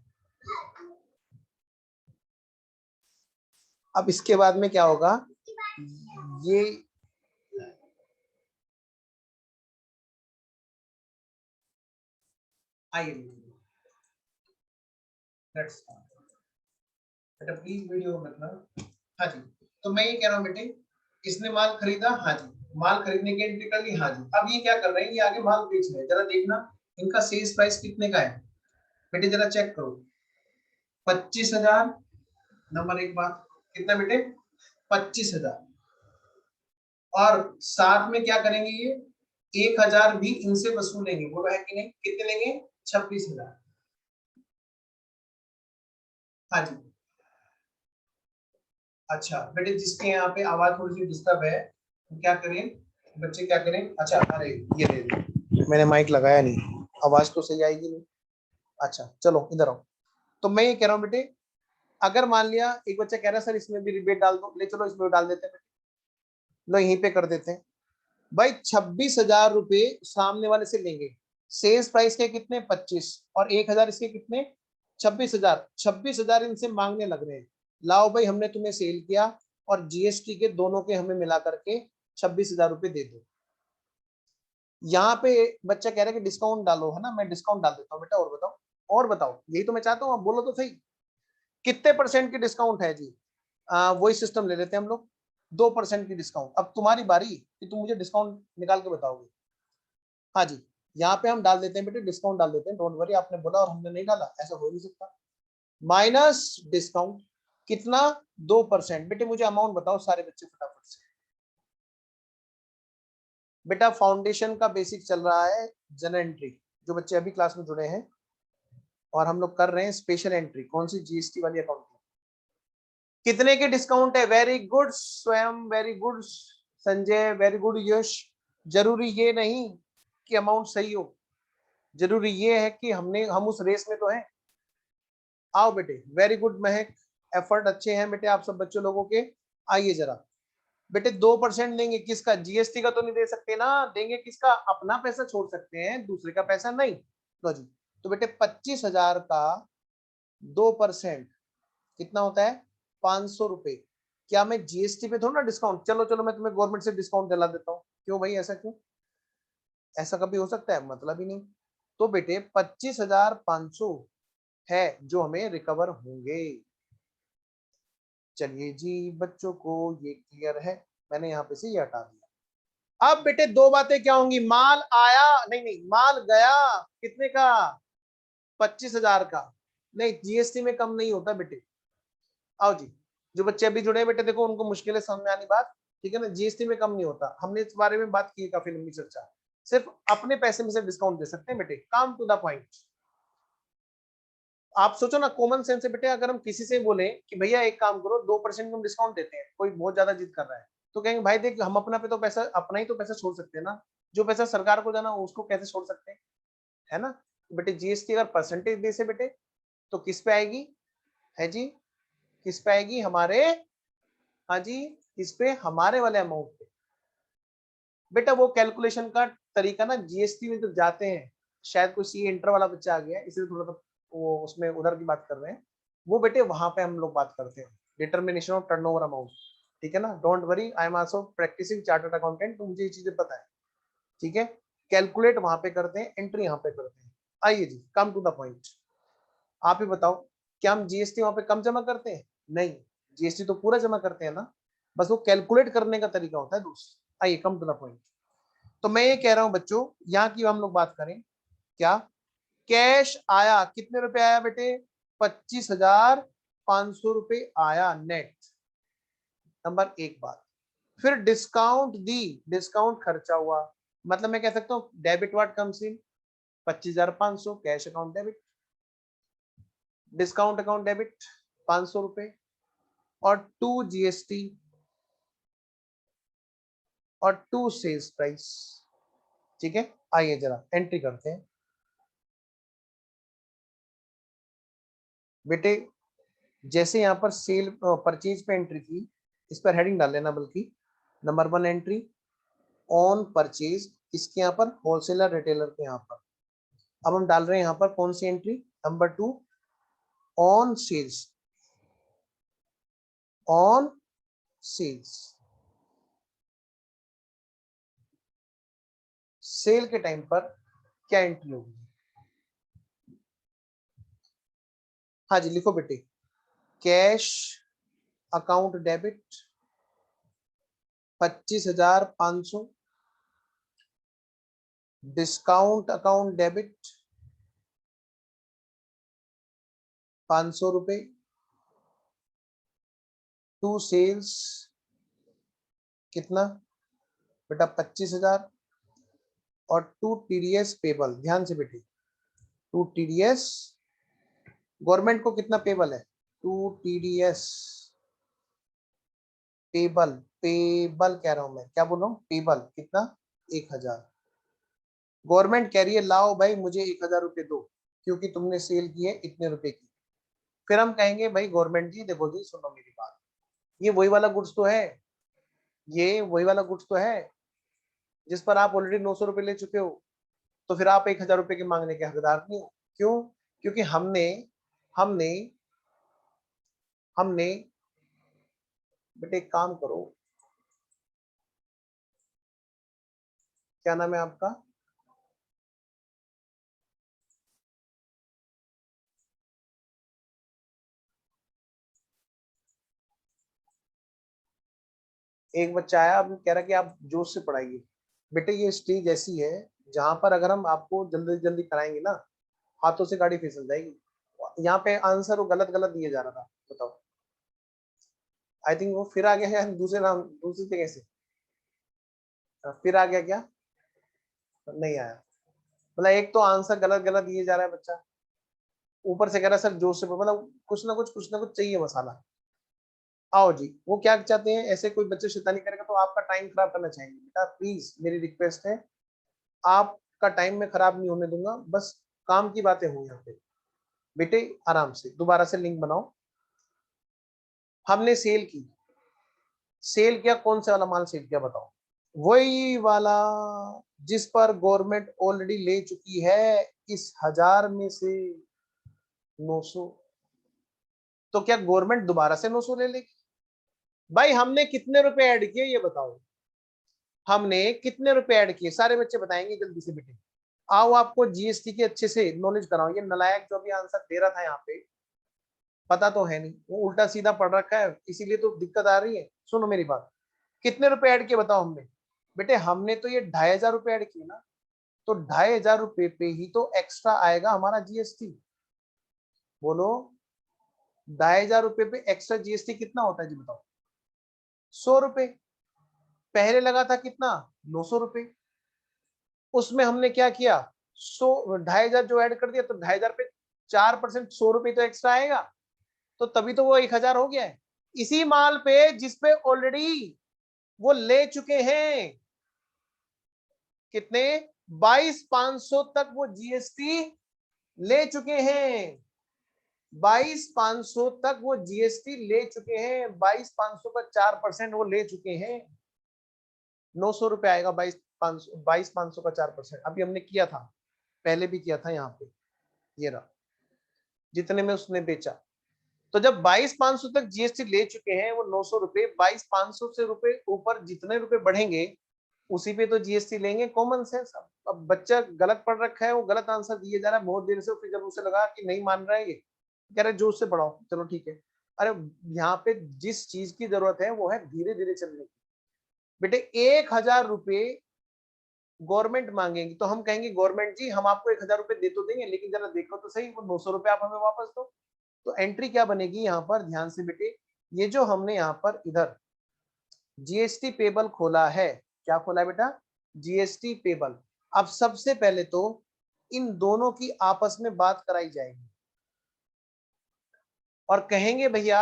अब इसके बाद में क्या होगा, ये आइए बेटा प्लीज वीडियो मतलब। हाँ जी, तो मैं ये कह रहा हूँ बेटे, इसने माल खरीदा, हाँ जी, माल खरीदने की एंट्री कर ली, हाँ जी। अब ये क्या कर रहे हैं, ये आगे माल बेच रहे हैं, जरा देखना इनका सेल्स प्राइस कितने का है बेटे, जरा चेक करो। 25,000, नंबर एक बात, कितना बेटे, 25,000। और साथ में क्या करेंगे, ये 1,000 भी इनसे वसूलेंगे, बोलो है कि नहीं, कितने लेंगे, 26,000। हाँ जी, अच्छा बेटे जिसके यहाँ पे आवाज थोड़ी सी डिस्टर्ब है, तो क्या करें बच्चे, क्या करें, अच्छा अरे ये दे दे, मैंने माइक लगाया नहीं, आवाज तो सही आएगी नहीं। अच्छा चलो इधर आओ। तो मैं ये कह रहा हूँ बेटे, अगर मान लिया एक बच्चा कह रहा है सर इसमें भी रिबेट डाल दो, ले चलो इसमें भी डाल देते हैं, लो यहीं पे कर देते हैं भाई। 26,000 रुपए सामने वाले से लेंगे, सेल्स प्राइस के कितने 25 और 1,000 इसके कितने 26,000। 26,000 इनसे मांगने लग रहे हैं, लाओ भाई हमने तुम्हें सेल किया और जीएसटी के दोनों के हमें मिला करके 26,000 रुपए दे दो। यहाँ पे बच्चा कह रहा है कि डिस्काउंट डालो, है ना, मैं डिस्काउंट डाल देता हूँ बेटा, और बताओ और बताओ, यही तो मैं चाहता हूँ, आप बोलो तो सही कितने परसेंट की डिस्काउंट है जी। वही सिस्टम ले लेते हैं हम लोग, 2% की डिस्काउंट। अब तुम्हारी बारी कि तुम मुझे डिस्काउंट निकाल के बताओगे। हाँ जी, यहाँ पे हम डाल देते हैं बेटे, डिस्काउंट डाल देते हैं, डोंट वरी, आपने बोला और हमने नहीं डाला, ऐसा हो नहीं सकता। माइनस डिस्काउंट कितना 2%। बेटे मुझे अमाउंट बताओ सारे बच्चे फटाफट से। बेटा फाउंडेशन का बेसिक चल रहा है जनरल एंट्री, जो बच्चे अभी क्लास में जुड़े हैं, और हम लोग कर रहे हैं स्पेशल एंट्री, कौन सी, जीएसटी वाली अकाउंट। कितने की डिस्काउंट है, very good Swayam, very good Sanjay, very good Yash. जरूरी ये नहीं कि अमाउंट सही हो, जरूरी ये है कि हम उस रेस में तो हैं। आओ बेटे, वेरी गुड महक, एफर्ट अच्छे हैं बेटे आप सब बच्चों लोगों के। आइए जरा बेटे, 2% देंगे किसका, जीएसटी का तो नहीं दे सकते ना, देंगे किसका, अपना पैसा छोड़ सकते हैं, दूसरे का पैसा नहीं। लो जी, तो बेटे 25,000 का 2% कितना होता है 500 रुपए। क्या मैं जीएसटी पे थोड़ा ना डिस्काउंट, चलो चलो मैं तुम्हें गवर्नमेंट से डिस्काउंट दिला देता हूँ, क्यों भाई, ऐसा क्यों, ऐसा कभी हो सकता है, मतलब ही नहीं। तो बेटे 25,500 है जो हमें रिकवर होंगे। चलिए जी बच्चों को ये क्लियर है, मैंने यहाँ पे से ये हटा दिया। अब बेटे दो बातें क्या होंगी, माल आया, नहीं नहीं माल गया, कितने का 25,000 का, नहीं जीएसटी में कम नहीं होता बेटे। आओ जी, जो बच्चे अभी जुड़े हैं बेटे, देखो उनको मुश्किलें समझ में आनी बात, ठीक है ना, जीएसटी में कम नहीं होता, हमने इस बारे में बात की है काफी लंबी चर्चा। सिर्फ अपने पैसे में से डिस्काउंट दे सकते हैं बेटे, काम टू द पॉइंट। आप सोचो ना, कॉमन सेंस से बेटे, अगर हम किसी से बोले कि भैया एक काम करो 2% हम डिस्काउंट देते हैं, कोई बहुत ज्यादा जिद कर रहा है, तो कहेंगे भाई देख हम अपना पे तो पैसा, अपना ही तो पैसा छोड़ सकते हैं ना, जो पैसा सरकार को जाना उसको कैसे छोड़ सकते हैं, है ना। बेटे जीएसटी अगर परसेंटेज बेस है बेटे, तो किस पे आएगी, है जी, किस पे आएगी, हमारे, हाँ जी, किस पे, हमारे वाले अमाउंट पे। बेटा वो कैलकुलेशन का तरीका ना, जीएसटी में जब जाते हैं, शायद कोई सी इंटर वाला बच्चा आ गया इसलिए थोड़ा सा वो उसमें उधर की बात कर रहे हैं, वो बेटे वहां पे हम लोग बात करते हैं डिटर्मिनेशन ऑफ टर्नओवर अमाउंट, ठीक है ना, don't worry, I am also practising chartered accountant, तो मुझे ये चीजें पता है, ठीक है। कैलकुलेट वहां पे करते हैं, एंट्री यहाँ पे करते हैं। आइए जी, कम टू द पॉइंट, आप ही बताओ, क्या हम जीएसटी वहां पे कम जमा करते हैं, नहीं, जीएसटी तो पूरा जमा करते हैं ना, बस वो कैलकुलेट करने का तरीका होता है दूसरा। आइए कम टू द पॉइंट। तो मैं ये कह रहा हूं बच्चों, यहाँ की हम लोग बात करें, क्या कैश आया, कितने रुपए आया बेटे, 25,500 रुपए आया नेट, नंबर एक बात। फिर डिस्काउंट दी, डिस्काउंट खर्चा हुआ, मतलब मैं कह सकता हूँ debit watt comes in 25,500, cash account debit, discount account debit 500 रुपए, और 2 जीएसटी और 2 सेल्स प्राइस, ठीक है। आइए जरा एंट्री करते हैं बेटे, जैसे यहाँ पर सेल परचेज पे एंट्री की, इस पर हेडिंग डाल लेना, बल्कि नंबर 1 एंट्री ऑन परचेज, इसके यहाँ पर होलसेलर रिटेलर के यहाँ पर। अब हम डाल रहे हैं यहाँ पर कौन सी entry, number 2 on sales, on sales, sale के टाइम पर क्या एंट्री होगी। हाँ जी लिखो बेटे, cash account debit 25,500, discount account debit 500 रुपए, 2 सेल्स कितना बेटा 25,000, और 2 टीडीएस पेबल, ध्यान से बेटे, 2 टीडीएस, गवर्नमेंट को कितना पेबल है, 2 टीडीएस पेबल, पेबल कह रहा हूं मैं, क्या बोल रहा हूँ, पेबल कितना 1,000। गवर्नमेंट कह रही है लाओ भाई मुझे 1,000 रुपए दो, क्योंकि तुमने सेल की है इतने रुपए की, फिर हम कहेंगे भाई गवर्नमेंट जी देखो जी सुनो मेरी बात, ये वही वाला गुड्स तो है, ये वही वाला गुड्स तो है जिस पर आप ऑलरेडी 900 रुपये ले चुके हो, तो फिर आप 1,000 रुपये के मांगने के हकदार नहीं हो। क्यों? क्योंकि हमने हमने हमने बेटे एक काम करो, क्या नाम है आपका? एक बच्चा आया, अब कह रहा कि आप जोश से पढ़ाइए। बेटे ये स्टेज ऐसी है जहां पर अगर हम आपको जल्दी जल्दी कराएंगे ना, हाथों से गाड़ी फिसल जाएगी। यहाँ पे आंसर वो गलत गलत दिए जा रहा था, बताओ। आई थिंक वो फिर आ गया है दूसरे नाम दूसरी जगह से, फिर आ गया क्या? नहीं आया। मतलब एक तो आंसर गलत गलत दिए जा रहा है बच्चा, ऊपर से कह रहा है सर जोश से, मतलब कुछ ना कुछ चाहिए मसाला। आओ जी, वो क्या चाहते हैं, ऐसे कोई बच्चे शैतानी करेगा तो आपका टाइम खराब करना चाहेंगे? बेटा प्लीज मेरी रिक्वेस्ट है, आपका टाइम मैं खराब नहीं होने दूंगा, बस काम की बातें हो यहाँ पे। बेटे आराम से दोबारा से लिंक बनाओ। हमने सेल की, सेल किया, कौन सा वाला माल सेल किया बताओ? वही वाला जिस पर गवर्नमेंट ऑलरेडी ले चुकी है इस 1,000 में से 900। तो क्या गवर्नमेंट दोबारा से 900 ले लेगी? भाई हमने कितने रुपए ऐड किए ये बताओ, हमने कितने रुपए ऐड किए? सारे बच्चे बताएंगे जल्दी से बेटे। आओ आपको जीएसटी की अच्छे से नॉलेज कराओ। ये नलायक जो भी आंसर दे रहा था यहाँ पे, पता तो है नहीं, वो उल्टा सीधा पढ़ रखा है, इसीलिए तो दिक्कत आ रही है। सुनो मेरी बात, कितने रुपए ऐड किए बताओ हमने? बेटे हमने तो ये 2,500 रुपए ऐड किए ना, तो 2,500 रुपए पे ही तो एक्स्ट्रा आएगा हमारा जीएसटी। बोलो, 2,500 रुपए पे एक्स्ट्रा जीएसटी कितना होता है जी बताओ? 100 रुपए। पहले लगा था कितना? 900 रुपए। उसमें हमने क्या किया, 2,500 जो ऐड कर दिया, तो 2,500 पे 4%, 100 रुपए तो एक्स्ट्रा आएगा, तो तभी तो वो 1,000 हो गया है। इसी माल पे जिसपे ऑलरेडी वो ले चुके हैं कितने, 22,500 तक वो जीएसटी ले चुके हैं। 22,500 तक वो जीएसटी ले चुके हैं, 22,500 का 4% वो ले चुके हैं। 900 रुपए आएगा, 22,500 का 4%। अभी हमने किया था, पहले भी किया था यहाँ पे, ये रहा जितने में उसने बेचा। तो जब 22,500 तक जीएसटी ले चुके हैं वो 900 रुपए, 22,500 से रुपए ऊपर जितने रुपए बढ़ेंगे उसी पे तो जीएसटी लेंगे। Common sense. अब बच्चा गलत पढ़ रखा है, वो गलत आंसर दिए जा रहा है बहुत देर से, फिर जब उसे लगा कि नहीं मान रहा है ये, कह रहे जोश से पढ़ाओ, चलो ठीक है। अरे यहाँ पे जिस चीज की जरूरत है वो है धीरे धीरे चलने की। बेटे 1,000 रुपए गवर्नमेंट मांगेगी तो हम कहेंगे गवर्नमेंट जी हम आपको 1,000 रुपए दे तो देंगे, लेकिन जरा देखो तो सही वो 900 रुपए आप हमें वापस दो। तो एंट्री क्या बनेगी यहाँ पर, ध्यान से बेटे, ये जो हमने यहाँ पर इधर जीएसटी पेबल खोला है, क्या खोला है बेटा? GST payable. अब सबसे पहले तो इन दोनों की आपस में बात कराई जाएगी और कहेंगे भैया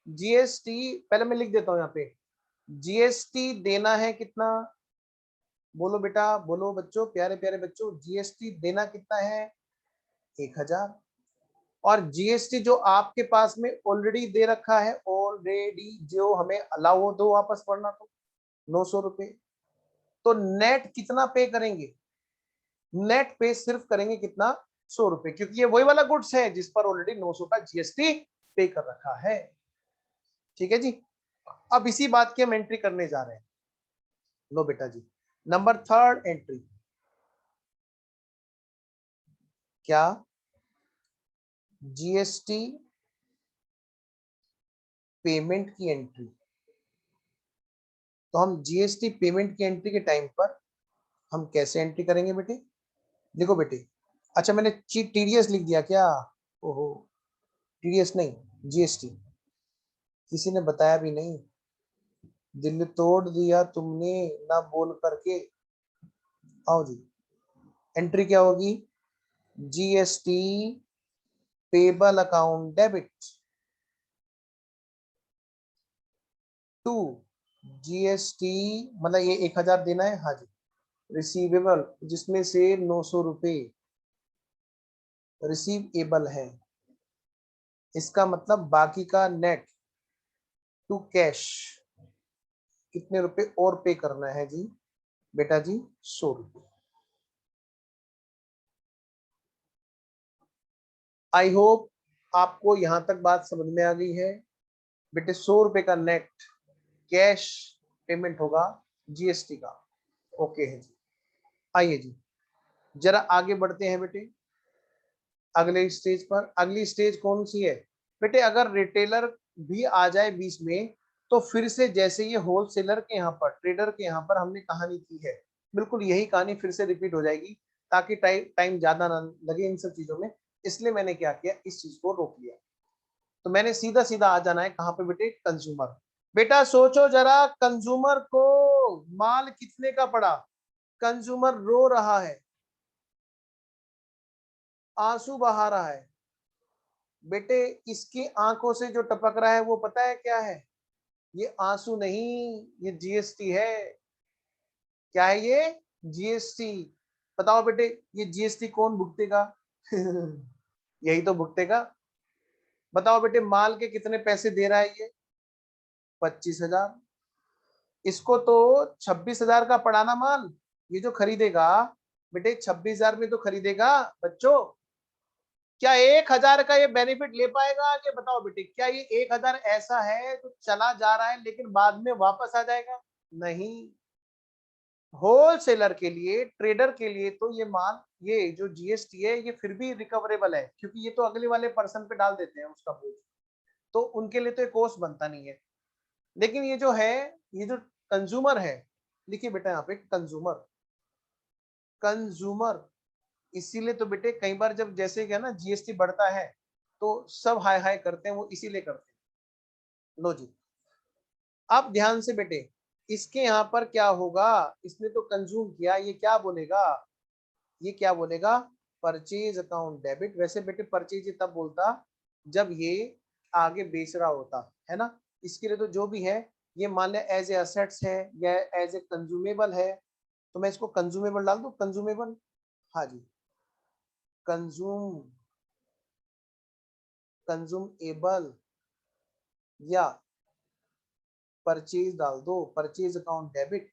जीएसटी, पहले मैं लिख देता हूं यहाँ पे, जीएसटी देना है कितना? बोलो बेटा, बोलो बच्चों, प्यारे प्यारे बच्चों, जीएसटी देना कितना है? 1,000। और जीएसटी जो आपके पास में ऑलरेडी दे रखा है, ऑलरेडी जो हमें अलाउ हो दो वापस पढ़ना, तो 900 रुपए। तो नेट कितना पे करेंगे? नेट पे सिर्फ करेंगे कितना? 100 रुपए, क्योंकि ये वही वाला गुड्स है जिस पर ऑलरेडी 900 का जीएसटी पे कर रखा है। ठीक है जी। अब इसी बात की हम एंट्री करने जा रहे हैं। लो बेटा जी, नंबर थर्ड एंट्री क्या? जीएसटी पेमेंट की एंट्री। तो हम जीएसटी पेमेंट की एंट्री के टाइम पर हम कैसे एंट्री करेंगे बेटे? देखो बेटे, अच्छा मैंने टीडीएस लिख दिया क्या? ओहो, टीडीएस नहीं, जीएसटी। किसी ने बताया भी नहीं, दिल तोड़ दिया तुमने ना बोल करके। आओ जी, एंट्री क्या होगी? GST payable account debit to GST, मतलब ये 1,000 देना है, हाँ जी, रिसीवेबल जिसमें से 900 रुपए रिसीवेबल है। इसका मतलब बाकी का नेट टू कैश कितने रुपए और पे करना है जी बेटा जी? 100 रुपए। आई होप आपको यहां तक बात समझ में आ गई है बेटे। 100 रुपए का नेट कैश पेमेंट होगा जीएसटी का। ओके है जी। आइए जी जरा आगे बढ़ते हैं बेटे अगले स्टेज पर। अगली स्टेज कौन सी है बेटे? अगर रिटेलर भी आ जाए बीच में तो फिर से जैसे ये होलसेलर के यहाँ पर ट्रेडर के यहाँ पर हमने कहानी की है, बिल्कुल यही कहानी फिर से रिपीट हो जाएगी ताकि टाइम ज्यादा ना लगे इन सब चीजों में। इसलिए मैंने क्या किया, इस चीज को रोक लिया। तो मैंने सीधा सीधा आ जाना है कहाँ पे बेटे? कंज्यूमर। बेटा सोचो जरा, कंज्यूमर को माल कितने का पड़ा? कंज्यूमर रो रहा है, आंसू बहा रहा है बेटे। इसकी आंखों से जो टपक रहा है वो पता है क्या है? ये आंसू नहीं, ये जीएसटी है। क्या है ये? जीएसटी। बताओ बेटे ये जीएसटी कौन भुगतेगा? यही तो भुगतेगा। बताओ बेटे माल के कितने पैसे दे रहा है ये? 25,000। इसको तो 26,000 का पड़ाना माल। ये जो खरीदेगा बेटे 26,000 में तो खरीदेगा बच्चों। क्या 1,000 का ये बेनिफिट ले पाएगा? ये बताओ बेटे, क्या ये 1,000 ऐसा है जो चला जा रहा है लेकिन बाद में वापस आ जाएगा? नहीं। होलसेलर के लिए, ट्रेडर के लिए तो ये माल, ये जो जीएसटी है ये फिर भी रिकवरेबल है, क्योंकि ये तो अगले वाले पर्सन पे डाल देते हैं उसका बोझ, तो उनके लिए तो एक कॉस्ट बनता नहीं है। लेकिन ये जो है, ये जो कंज्यूमर है, लिखिए बेटा यहाँ पे कंज्यूमर। कंज्यूमर इसीलिए तो बेटे कई बार जब जैसे क्या ना जीएसटी बढ़ता है तो सब हाय हाय करते हैं, वो इसीलिए करते हैं। लो जी अब ध्यान से बेटे, इसके यहाँ पर क्या होगा? इसने तो कंज्यूम किया, ये क्या बोलेगा? ये क्या बोलेगा? Purchase account debit. वैसे बेटे परचेज ये तब बोलता जब ये आगे बेच रहा होता है ना। इसके लिए तो जो भी है, ये मान लिया एज ए असेट्स है या एज ए कंज्यूमेबल है, तो मैं इसको कंज्यूमेबल डाल दूं, कंज्यूमेबल। हाँ जी, कंज्यूम, कंज्यूमेबल या परचेज डाल दो, purchase account debit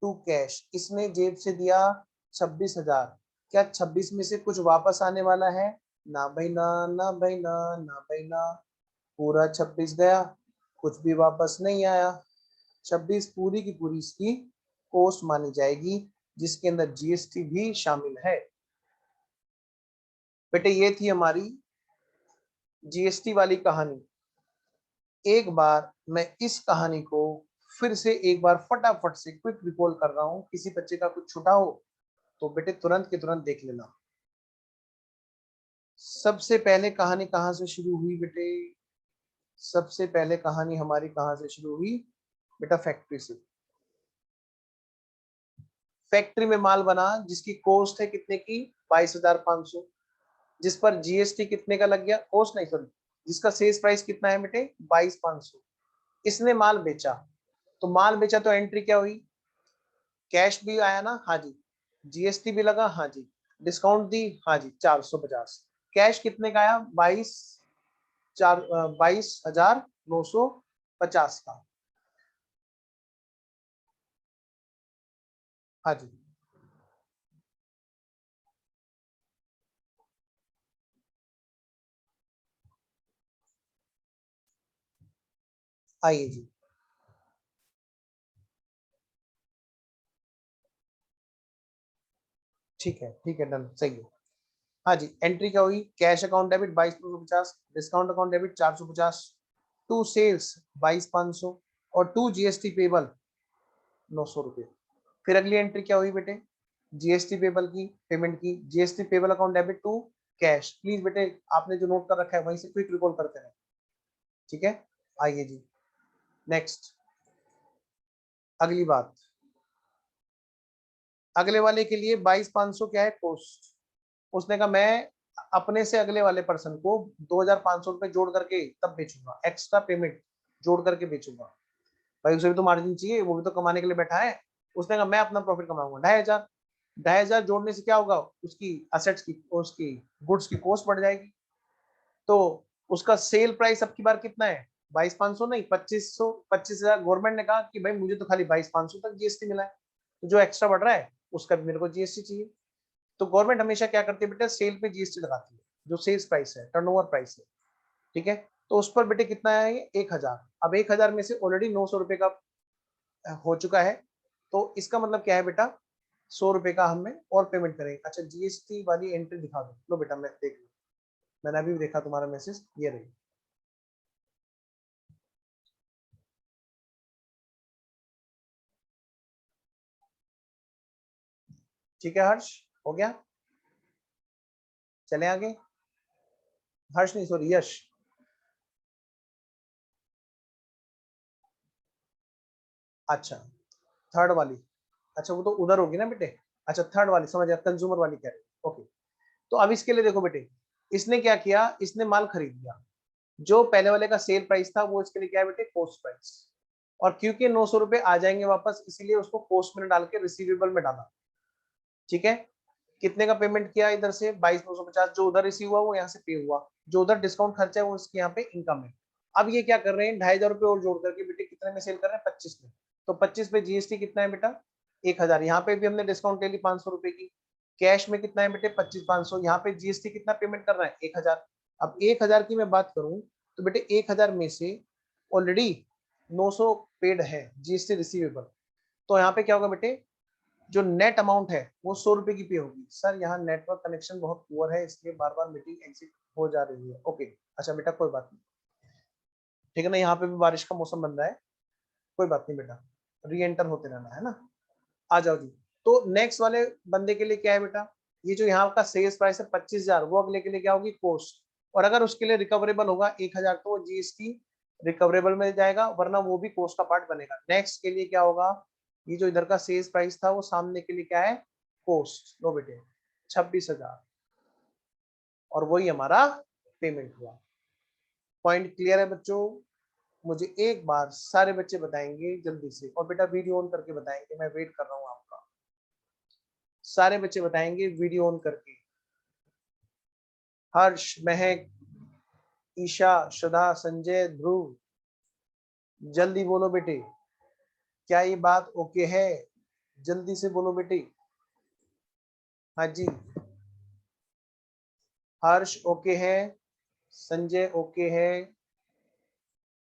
to cash. इसने जेब से दिया 26,000। क्या 26 में से कुछ वापस आने वाला है? ना भाई ना, ना भाई ना, ना भाई ना। पूरा 26 गया, कुछ भी वापस नहीं आया। 26 पूरी की पूरी इसकी कॉस्ट मानी जाएगी, जिसके अंदर जीएसटी भी शामिल है। बेटे ये थी हमारी जीएसटी वाली कहानी। एक बार मैं इस कहानी को फिर से एक बार फटाफट से क्विक रिकॉल कर रहा हूं, किसी बच्चे का कुछ छूटा हो तो बेटे तुरंत के तुरंत देख लेना। सबसे पहले कहानी कहां से शुरू हुई बेटे? सबसे पहले कहानी हमारी कहां से शुरू हुई बेटा? फैक्ट्री से। फैक्ट्री में माल बना जिसकी कॉस्ट है कितने की? 22,500। जिस पर जीएसटी कितने का लग गया? कॉस्ट नहीं सॉरी, जिसका सेल्स प्राइस कितना है बेटे? 22,500। इसने माल बेचा, तो माल बेचा तो एंट्री क्या हुई? कैश भी आया ना? हाँ जी। जीएसटी भी लगा? हाँ जी। डिस्काउंट दी? हाँ जी, 450। कैश कितने का आया? 22,950 का। हाँ जी। आइए जी, ठीक है डन, सही है। हाँ जी, एंट्री क्या हुई? Cash account debit 22,950, discount account debit 450, to sales 22,500 और टू जीएसटी पेबल 900 रुपये। फिर अगली एंट्री क्या हुई बेटे? जीएसटी पेबल की पेमेंट की, GST payable account debit to cash. Please बेटे आपने जो नोट कर रखा है वहीं से क्विक रिकॉल करते रहे, ठीक है? आइए जी नेक्स्ट, अगली बात। अगले वाले के लिए 22,500 क्या है? कॉस्ट। उसने कहा मैं अपने से अगले वाले पर्सन को 2,500 रुपये जोड़ करके तब बेचूंगा, एक्स्ट्रा पेमेंट जोड़ करके बेचूंगा। भाई उसे भी तो मार्जिन चाहिए, वो भी तो कमाने के लिए बैठा है। उसने कहा मैं अपना प्रॉफिट कमाऊंगा 2,500। 2,500 जोड़ने से क्या होगा? उसकी असेट्स की, उसकी गुड्स की कॉस्ट बढ़ जाएगी। तो उसका सेल प्राइस अब की बार कितना है, 22,500 नहीं 2500, 25,000। गवर्नमेंट ने कहा कि भाई मुझे तो खाली 22,500 तक जीएसटी मिला है, तो जो एक्स्ट्रा बढ़ रहा है उसका भी मेरे को जीएसटी चाहिए। तो गवर्नमेंट हमेशा क्या करती है बेटा, सेल पे जीएसटी लगाती है, जो सेल्स प्राइस है, टर्नओवर प्राइस है, ठीक है। तो उस पर बेटे कितना है, 1,000। अब 1,000 में से ऑलरेडी 900 रुपए का हो चुका है, तो इसका मतलब क्या है बेटा, 100 रुपए का हमें और पेमेंट करेंगे। अच्छा जीएसटी वाली एंट्री दिखा दो, लो बेटा मैं देख लूँ, मैंने अभी देखा तुम्हारा मैसेज, ये रही। ठीक है हर्ष, हो गया, चले आगे। हर्ष नहीं सॉरी यश। अच्छा थर्ड वाली, अच्छा वो तो उधर होगी ना बेटे। अच्छा थर्ड वाली समझ गया, कंज्यूमर वाली कह रहे हो, ओके। तो अब इसके लिए देखो बेटे, इसने क्या किया, इसने माल खरीद लिया, जो पहले वाले का सेल प्राइस था वो इसके लिए क्या है बेटे, कॉस्ट प्राइस। और क्योंकि 900 रुपए आ जाएंगे वापस, इसीलिए उसको कॉस्ट में डाल के रिसीवेबल में डाला, ठीक है। कितने का पेमेंट किया इधर से, 22,950, जो उधर रिसीव हुआ वो यहाँ से पे हुआ, जो उधर डिस्काउंट खर्चा है वो इसके यहाँ पे इनकम है। अब ये क्या कर रहे हैं, 2,500 रुपए और जोड़ करके बेटे कितने में सेल कर रहे हैं, 25 में। तो 25 पे जीएसटी कितना है बेटा, 1,000। यहाँ पे भी हमने डिस्काउंट ले ली 500 रुपए की। कैश में कितना है बेटे, 25,500। यहाँ पे जीएसटी कितना पेमेंट कर रहा है, 1,000। अब 1,000 की मैं बात करूं तो बेटे 1,000 में से ऑलरेडी 900 पेड है जीएसटी रिसीवेबल। तो यहाँ पे क्या होगा बेटे, जो नेट अमाउंट है वो 100 रुपए की पे होगी। सर यहाँ नेटवर्क कनेक्शन बहुत पुअर है, इसलिए बार बार मीटिंग एग्जिट हो जा रही है, ओके। अच्छा बेटा कोई बात नहीं, ठीक है ना, यहाँ पे भी बारिश का मौसम बन रहा है, कोई बात नहीं बेटा, री एंटर होते रहना है ना। आ जाओ जी। तो नेक्स्ट वाले बंदे के लिए क्या है बेटा, ये जो यहाँ का सेल्स प्राइस है 25,000, वो अगले के लिए क्या होगी, कॉस्ट। और अगर उसके लिए रिकवरेबल होगा 1,000 तो वो जीएसटी रिकवरेबल में जाएगा, वरना वो भी कॉस्ट का पार्ट बनेगा। नेक्स्ट के लिए क्या होगा, ये जो इधर का सेल्स प्राइस था वो सामने के लिए क्या है, कॉस्ट। लो बेटे 26,000, और वही हमारा पेमेंट हुआ। पॉइंट क्लियर है बच्चों। मुझे एक बार सारे बच्चे बताएंगे जल्दी से, और बेटा वीडियो ऑन करके बताएंगे, मैं वेट कर रहा हूँ आपका। सारे बच्चे बताएंगे वीडियो ऑन करके। हर्ष, महक, ईशा, श्रद्धा, संजय, ध्रुव, जल्दी बोलो बेटे, क्या ये बात ओके है, जल्दी से बोलो बेटे। हाँ जी, हर्ष ओके है, संजय ओके है,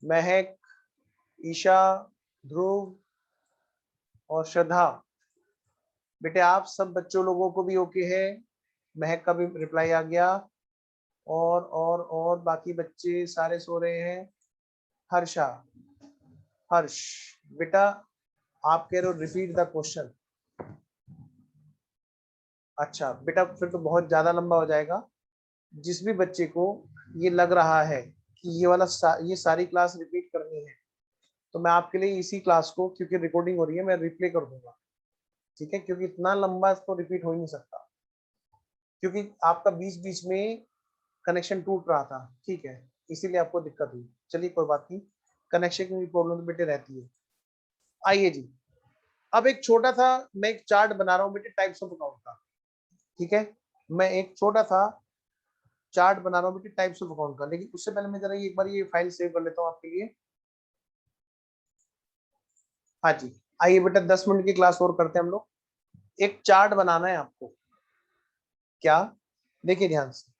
महक, ईशा, ध्रुव और श्रद्धा। बेटे आप सब बच्चों लोगों को भी ओके है, महक का भी रिप्लाई आ गया, और बाकी बच्चे सारे सो रहे हैं। हर्षा, हर्ष बेटा आप कह रहे हो रिपीट द क्वेश्चन। अच्छा बेटा फिर तो बहुत ज्यादा लंबा हो जाएगा। जिस भी बच्चे को ये लग रहा है कि ये वाला ये सारी क्लास रिपीट करनी है, तो मैं आपके लिए इसी क्लास को, क्योंकि रिकॉर्डिंग हो रही है, मैं रिप्ले कर दूंगा, ठीक है, क्योंकि इतना लंबा तो रिपीट हो ही नहीं सकता, क्योंकि आपका बीच बीच में कनेक्शन टूट रहा था, ठीक है, इसीलिए आपको दिक्कत हुई। चलिए कोई बात नहीं, कनेक्शन की प्रॉब्लम तो बेटे रहती है। आइए जी, अब एक छोटा सा मैं एक चार्ट बना रहा हूँ बेटे टाइप्स ऑफ अकाउंट का, ठीक है। मैं एक छोटा सा चार्ट बना रहा हूँ बेटे टाइप्स ऑफ अकाउंट का, लेकिन उससे पहले मैं जरा एक बार ये फाइल सेव कर लेता हूँ आपके लिए। हाँ जी, आइए बेटा 10 मिनट की क्लास और करते हैं हम लोग। एक चार्ट बनाना है आपको, क्या, देखिए ध्यान से।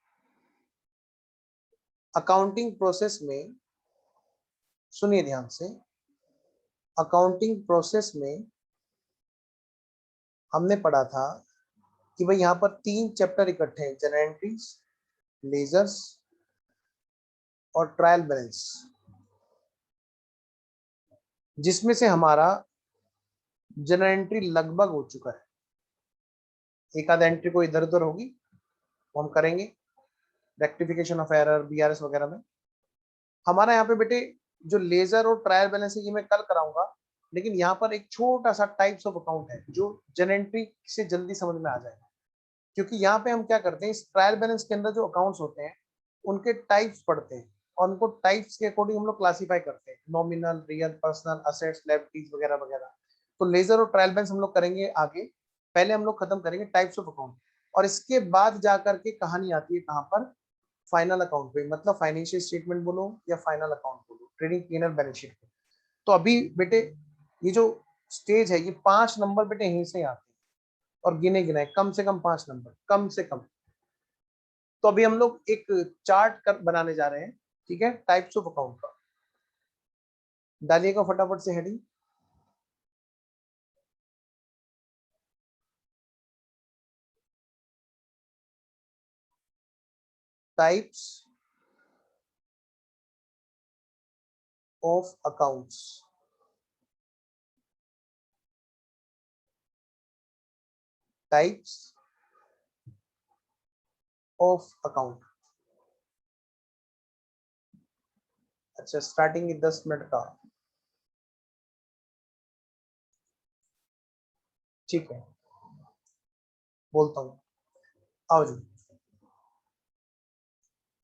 अकाउंटिंग प्रोसेस में, सुनिए ध्यान से, अकाउंटिंग प्रोसेस में हमने पढ़ा था कि भाई यहाँ पर 3 चैप्टर इकट्ठे हैं, जनरल एंट्रीज, लेजर्स और ट्रायल बैलेंस, जिसमें से हमारा जनरल एंट्री लगभग हो चुका है। एक आध एंट्री को इधर उधर होगी, वो हम करेंगे, रेक्टिफिकेशन ऑफ एरर, बीआरएस वगैरह में। हमारा यहाँ पे बेटे जो लेजर और ट्रायल बैलेंस है ये मैं कल कराऊंगा, लेकिन यहाँ पर एक छोटा सा टाइप्स ऑफ अकाउंट है जो जनरल एंट्री से जल्दी समझ में आ जाएगा। क्योंकि यहाँ पे हम क्या करते हैं, इस ट्रायल बैलेंस के अंदर जो अकाउंट्स होते हैं उनके टाइप्स पढ़ते हैं, और उनको टाइप्स के अकॉर्डिंग हम लोग क्लासीफाई करते हैं, nominal, real, personal, assets, liabilities वगैरह वगैरह। तो लेजर और ट्रायल बैलेंस हम लोग करेंगे आगे, पहले हम लोग खत्म करेंगे टाइप्स ऑफ अकाउंट, और इसके बाद जाकर के कहानी आती है कहाँ पर, फाइनल अकाउंट पे, मतलब फाइनेंशियल स्टेटमेंट बोलो या फाइनल अकाउंट बोलो, ट्रेडिंग P&L बैलेंस शीट पे। तो अभी बेटे ये जो स्टेज है, ये 5 नंबर बेटे यहीं से आते हैं, और गिने गिनाए कम से कम 5 नंबर, कम से कम। तो अभी हम लोग एक चार्ट कर बनाने जा रहे हैं, ठीक है, टाइप्स ऑफ अकाउंट का। डालिएगा फटाफट से heading. Types of accounts. Types of account. अच्छा, स्टार्टिंग 10 मिनट का, ठीक है, बोलता हूँ, आओ जी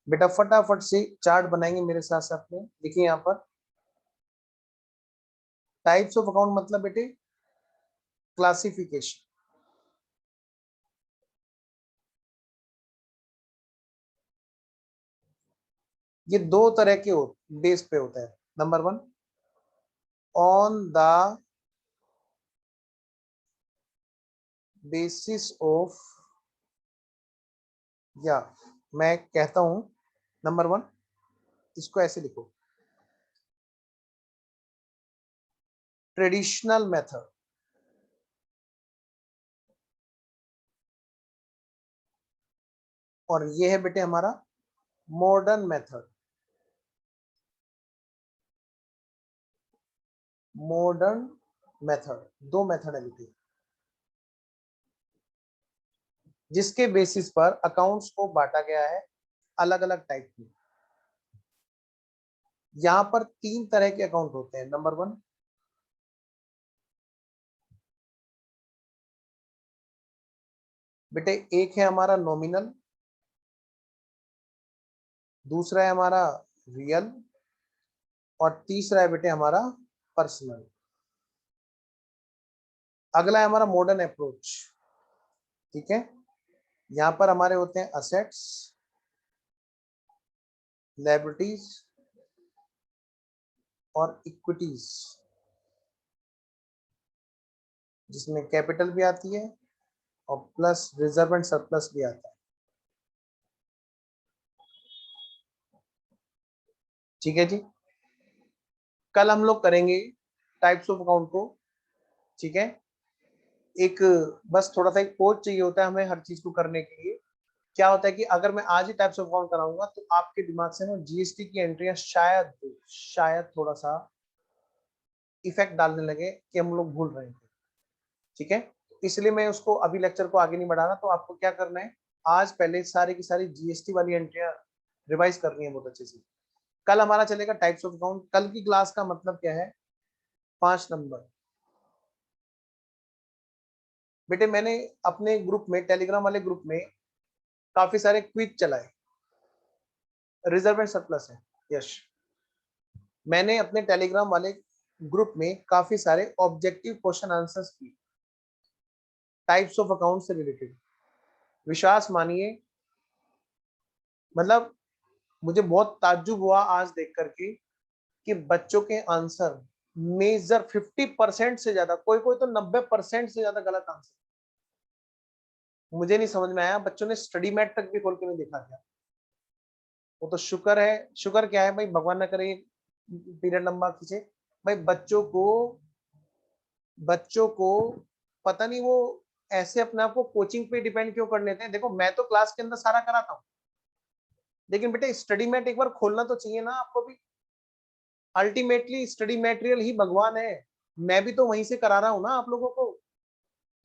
बेटा, फटाफट से चार्ट बनाएंगे मेरे साथ साथ में। देखिए यहाँ पर टाइप्स ऑफ अकाउंट मतलब बेटे क्लासिफिकेशन। ये दो तरह के बेस पे होता है। Number 1, on the basis of, या मैं कहता हूं नंबर 1, इसको ऐसे लिखो, ट्रेडिशनल मेथड। और ये है बेटे हमारा मॉडर्न मेथड। मॉडर्न मेथड, दो मेथड है बेटे, जिसके बेसिस पर अकाउंट्स को बांटा गया है अलग अलग टाइप में। यहां पर 3 तरह के अकाउंट होते हैं। नंबर 1, बेटे एक है हमारा नॉमिनल, दूसरा है हमारा रियल, और तीसरा है बेटे हमारा पर्सनल। अगला है हमारा मॉडर्न अप्रोच, ठीक है। यहाँ पर हमारे होते हैं असेट्स, लायबिलिटीज और इक्विटीज, जिसमें कैपिटल भी आती है और प्लस रिजर्व एंड सरप्लस भी आता है, ठीक है जी। कल हम लोग करेंगे टाइप्स ऑफ अकाउंट को, ठीक है। एक बस थोड़ा सा एक कोच चाहिए होता है हमें हर चीज को करने के लिए। क्या होता है कि अगर मैं आज ही टाइप्स ऑफ अकाउंट कराऊंगा तो आपके दिमाग से ना जीएसटी की एंट्रियां शायद शायद थोड़ा सा इफेक्ट डालने लगे कि हम लोग भूल रहे थे, ठीक है। इसलिए मैं उसको अभी लेक्चर को आगे नहीं बढ़ा रहा। तो आपको क्या करना है, आज पहले सारी की सारी जीएसटी वाली एंट्रियां रिवाइज करनी है बहुत अच्छे से। कल हमारा चलेगा टाइप्स ऑफ अकाउंट। कल की क्लास का मतलब क्या है, 5 नंबर। बेटे मैंने अपने ग्रुप में, टेलीग्राम वाले ग्रुप में काफी सारे क्विज चलाए। रिजर्व एंड सरप्लस है, यश। मैंने अपने टेलीग्राम वाले ग्रुप में काफी सारे ऑब्जेक्टिव क्वेश्चन आंसर्स किए टाइप्स ऑफ अकाउंट से रिलेटेड। विश्वास मानिए, मतलब मुझे बहुत ताज्जुब हुआ आज देख करके कि बच्चों के आंसर मेजर 50% से ज्यादा, कोई कोई तो 90% से ज्यादा गलत आंसर। मुझे नहीं समझ में आया, बच्चों ने स्टडी मैट तक भी खोल के नहीं देखा क्या। वो तो शुक्र है, शुक्र क्या है भाई, भगवान ना करे पीरियड लंबा खींचे। भाई बच्चों को पता नहीं वो ऐसे अपने आप को कोचिंग पे डिपेंड क्यों कर लेते हैं। देखो मैं तो क्लास के अंदर सारा कराता हूँ, लेकिन बेटे स्टडी मैट एक बार खोलना तो चाहिए ना आपको भी। अल्टीमेटली स्टडी मटेरियल ही भगवान है। मैं भी तो वहीं से करा रहा हूँ ना आप लोगों को।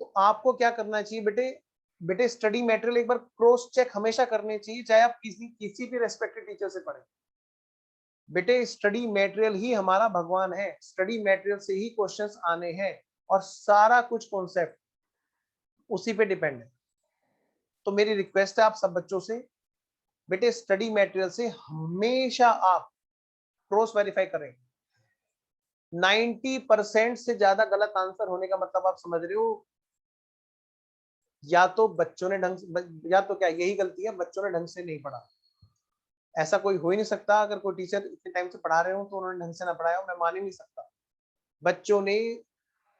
तो आपको क्या करना चाहिए बेटे, बेटे स्टडी मटेरियल एक बार क्रॉस चेक हमेशा करने चाहिए, चाहे आप किसी किसी भी रेस्पेक्टेड टीचर से पढ़े। बेटे स्टडी मटेरियल ही हमारा भगवान है, स्टडी मटेरियल से ही क्वेश्चंस आने हैं, और सारा कुछ कॉन्सेप्ट उसी पे डिपेंड है। तो मेरी रिक्वेस्ट है आप सब बच्चों से, बेटे स्टडी मटेरियल से हमेशा आप क्रॉस वेरीफाई करें। 90% से ज्यादा गलत आंसर होने का मतलब आप समझ रहे हो, या तो बच्चों ने ढंग से, या तो क्या यही गलती है, बच्चों ने ढंग से नहीं पढ़ा। ऐसा कोई हो ही नहीं सकता, अगर कोई टीचर इतने टाइम से पढ़ा रहे हो तो उन्होंने ढंग से ना पढ़ाया हो, मैं मान ही नहीं सकता। बच्चों ने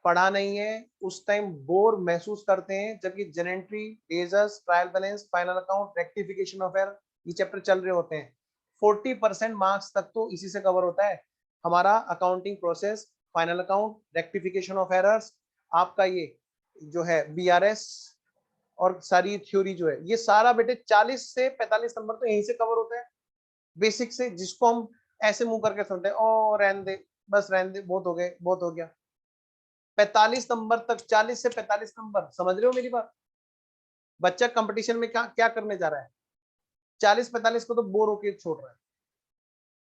पढ़ा नहीं है, उस टाइम बोर महसूस करते हैं जब ये journal entry, ledgers, trial balance, final account, rectification of error, ये चैप्टर चल रहे होते हैं। 40% मार्क्स तक तो इसी से कवर होता है। हमारा accounting process, final account, rectification of errors, आपका ये जो है बीआरएस और सारी थ्योरी जो है, ये सारा बेटे 40 से 45 नंबर तो यहीं से कवर होता है, बेसिक से, जिसको हम ऐसे मुंह करके सुनते हैं, ओ रहने दे, बस रहने दे, बहुत हो गए, बहुत हो गया। 45 नंबर तक, 40 से 45 नंबर, समझ रहे हो मेरी बात? बच्चा कंपटीशन में क्या क्या करने जा रहा है? 40-45 को तो बोर होके छोड़ रहा है,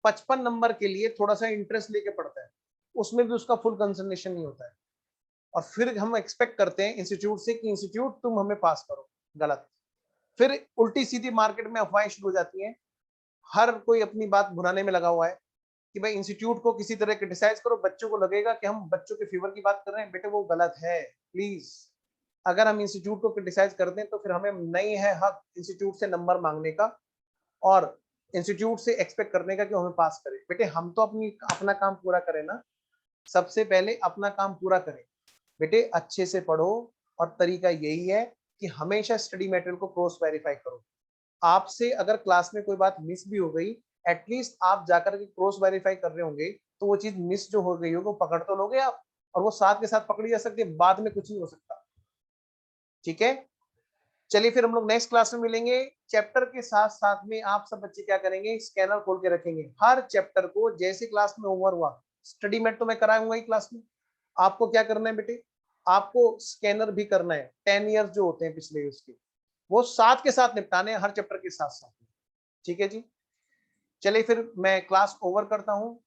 55 नंबर के लिए थोड़ा सा इंटरेस्ट लेके पढ़ता है, उसमें भी उसका फुल कंसंट्रेशन नहीं होता है। और फिर हम एक्सपेक्ट करते हैं इंस्टीट्यूट से कि इंस्टीट्यूट तुम हमें पास करो, गलत। फिर उल्टी सीधी मार्केट में अफवाहें शुरू हो जाती हैं, हर कोई अपनी बात भुनाने में लगा हुआ है कि भाई इंस्टीट्यूट को किसी तरह क्रिटिसाइज करो, बच्चों को लगेगा कि हम बच्चों के फेवर की बात कर रहे हैं। बेटे वो गलत है, प्लीज। अगर हम इंस्टीट्यूट को क्रिटिसाइज करते हैं तो फिर हमें नहीं है हक इंस्टीट्यूट से नंबर मांगने का और इंस्टीट्यूट से एक्सपेक्ट करने का कि हमें पास करे। बेटे हम तो अपना काम पूरा करें ना, सबसे पहले अपना काम पूरा करें। बेटे अच्छे से पढ़ो, और तरीका यही है कि हमेशा स्टडी मटेरियल को क्रॉस वेरीफाई करो। आपसे अगर क्लास में कोई बात मिस भी हो गई, एटलीस्ट आप जाकर के क्रॉस वेरीफाई कर रहे होंगे, तो वो चीज मिस जो हो गई होगी वो पकड़ तो लोगे आप, और वो साथ के साथ पकड़ी जा सकती है, बाद में कुछ नहीं हो सकता। ठीक है, चलिए फिर हम लोग नेक्स्ट क्लास में मिलेंगे। चैप्टर के साथ साथ में आप सब बच्चे क्या करेंगे, स्कैनर खोल के रखेंगे हर चैप्टर को, जैसे क्लास में ओवर हुआ। स्टडी मेट तो मैं कराऊंगा ही क्लास में, आपको क्या करना है बेटे, आपको स्कैनर भी करना है। 10 ईयर्स जो होते हैं पिछले उसके, वो साथ के साथ निपटाने हैं, हर चैप्टर के साथ साथ में। ठीक है जी, चलिए फिर मैं क्लास ओवर करता हूँ।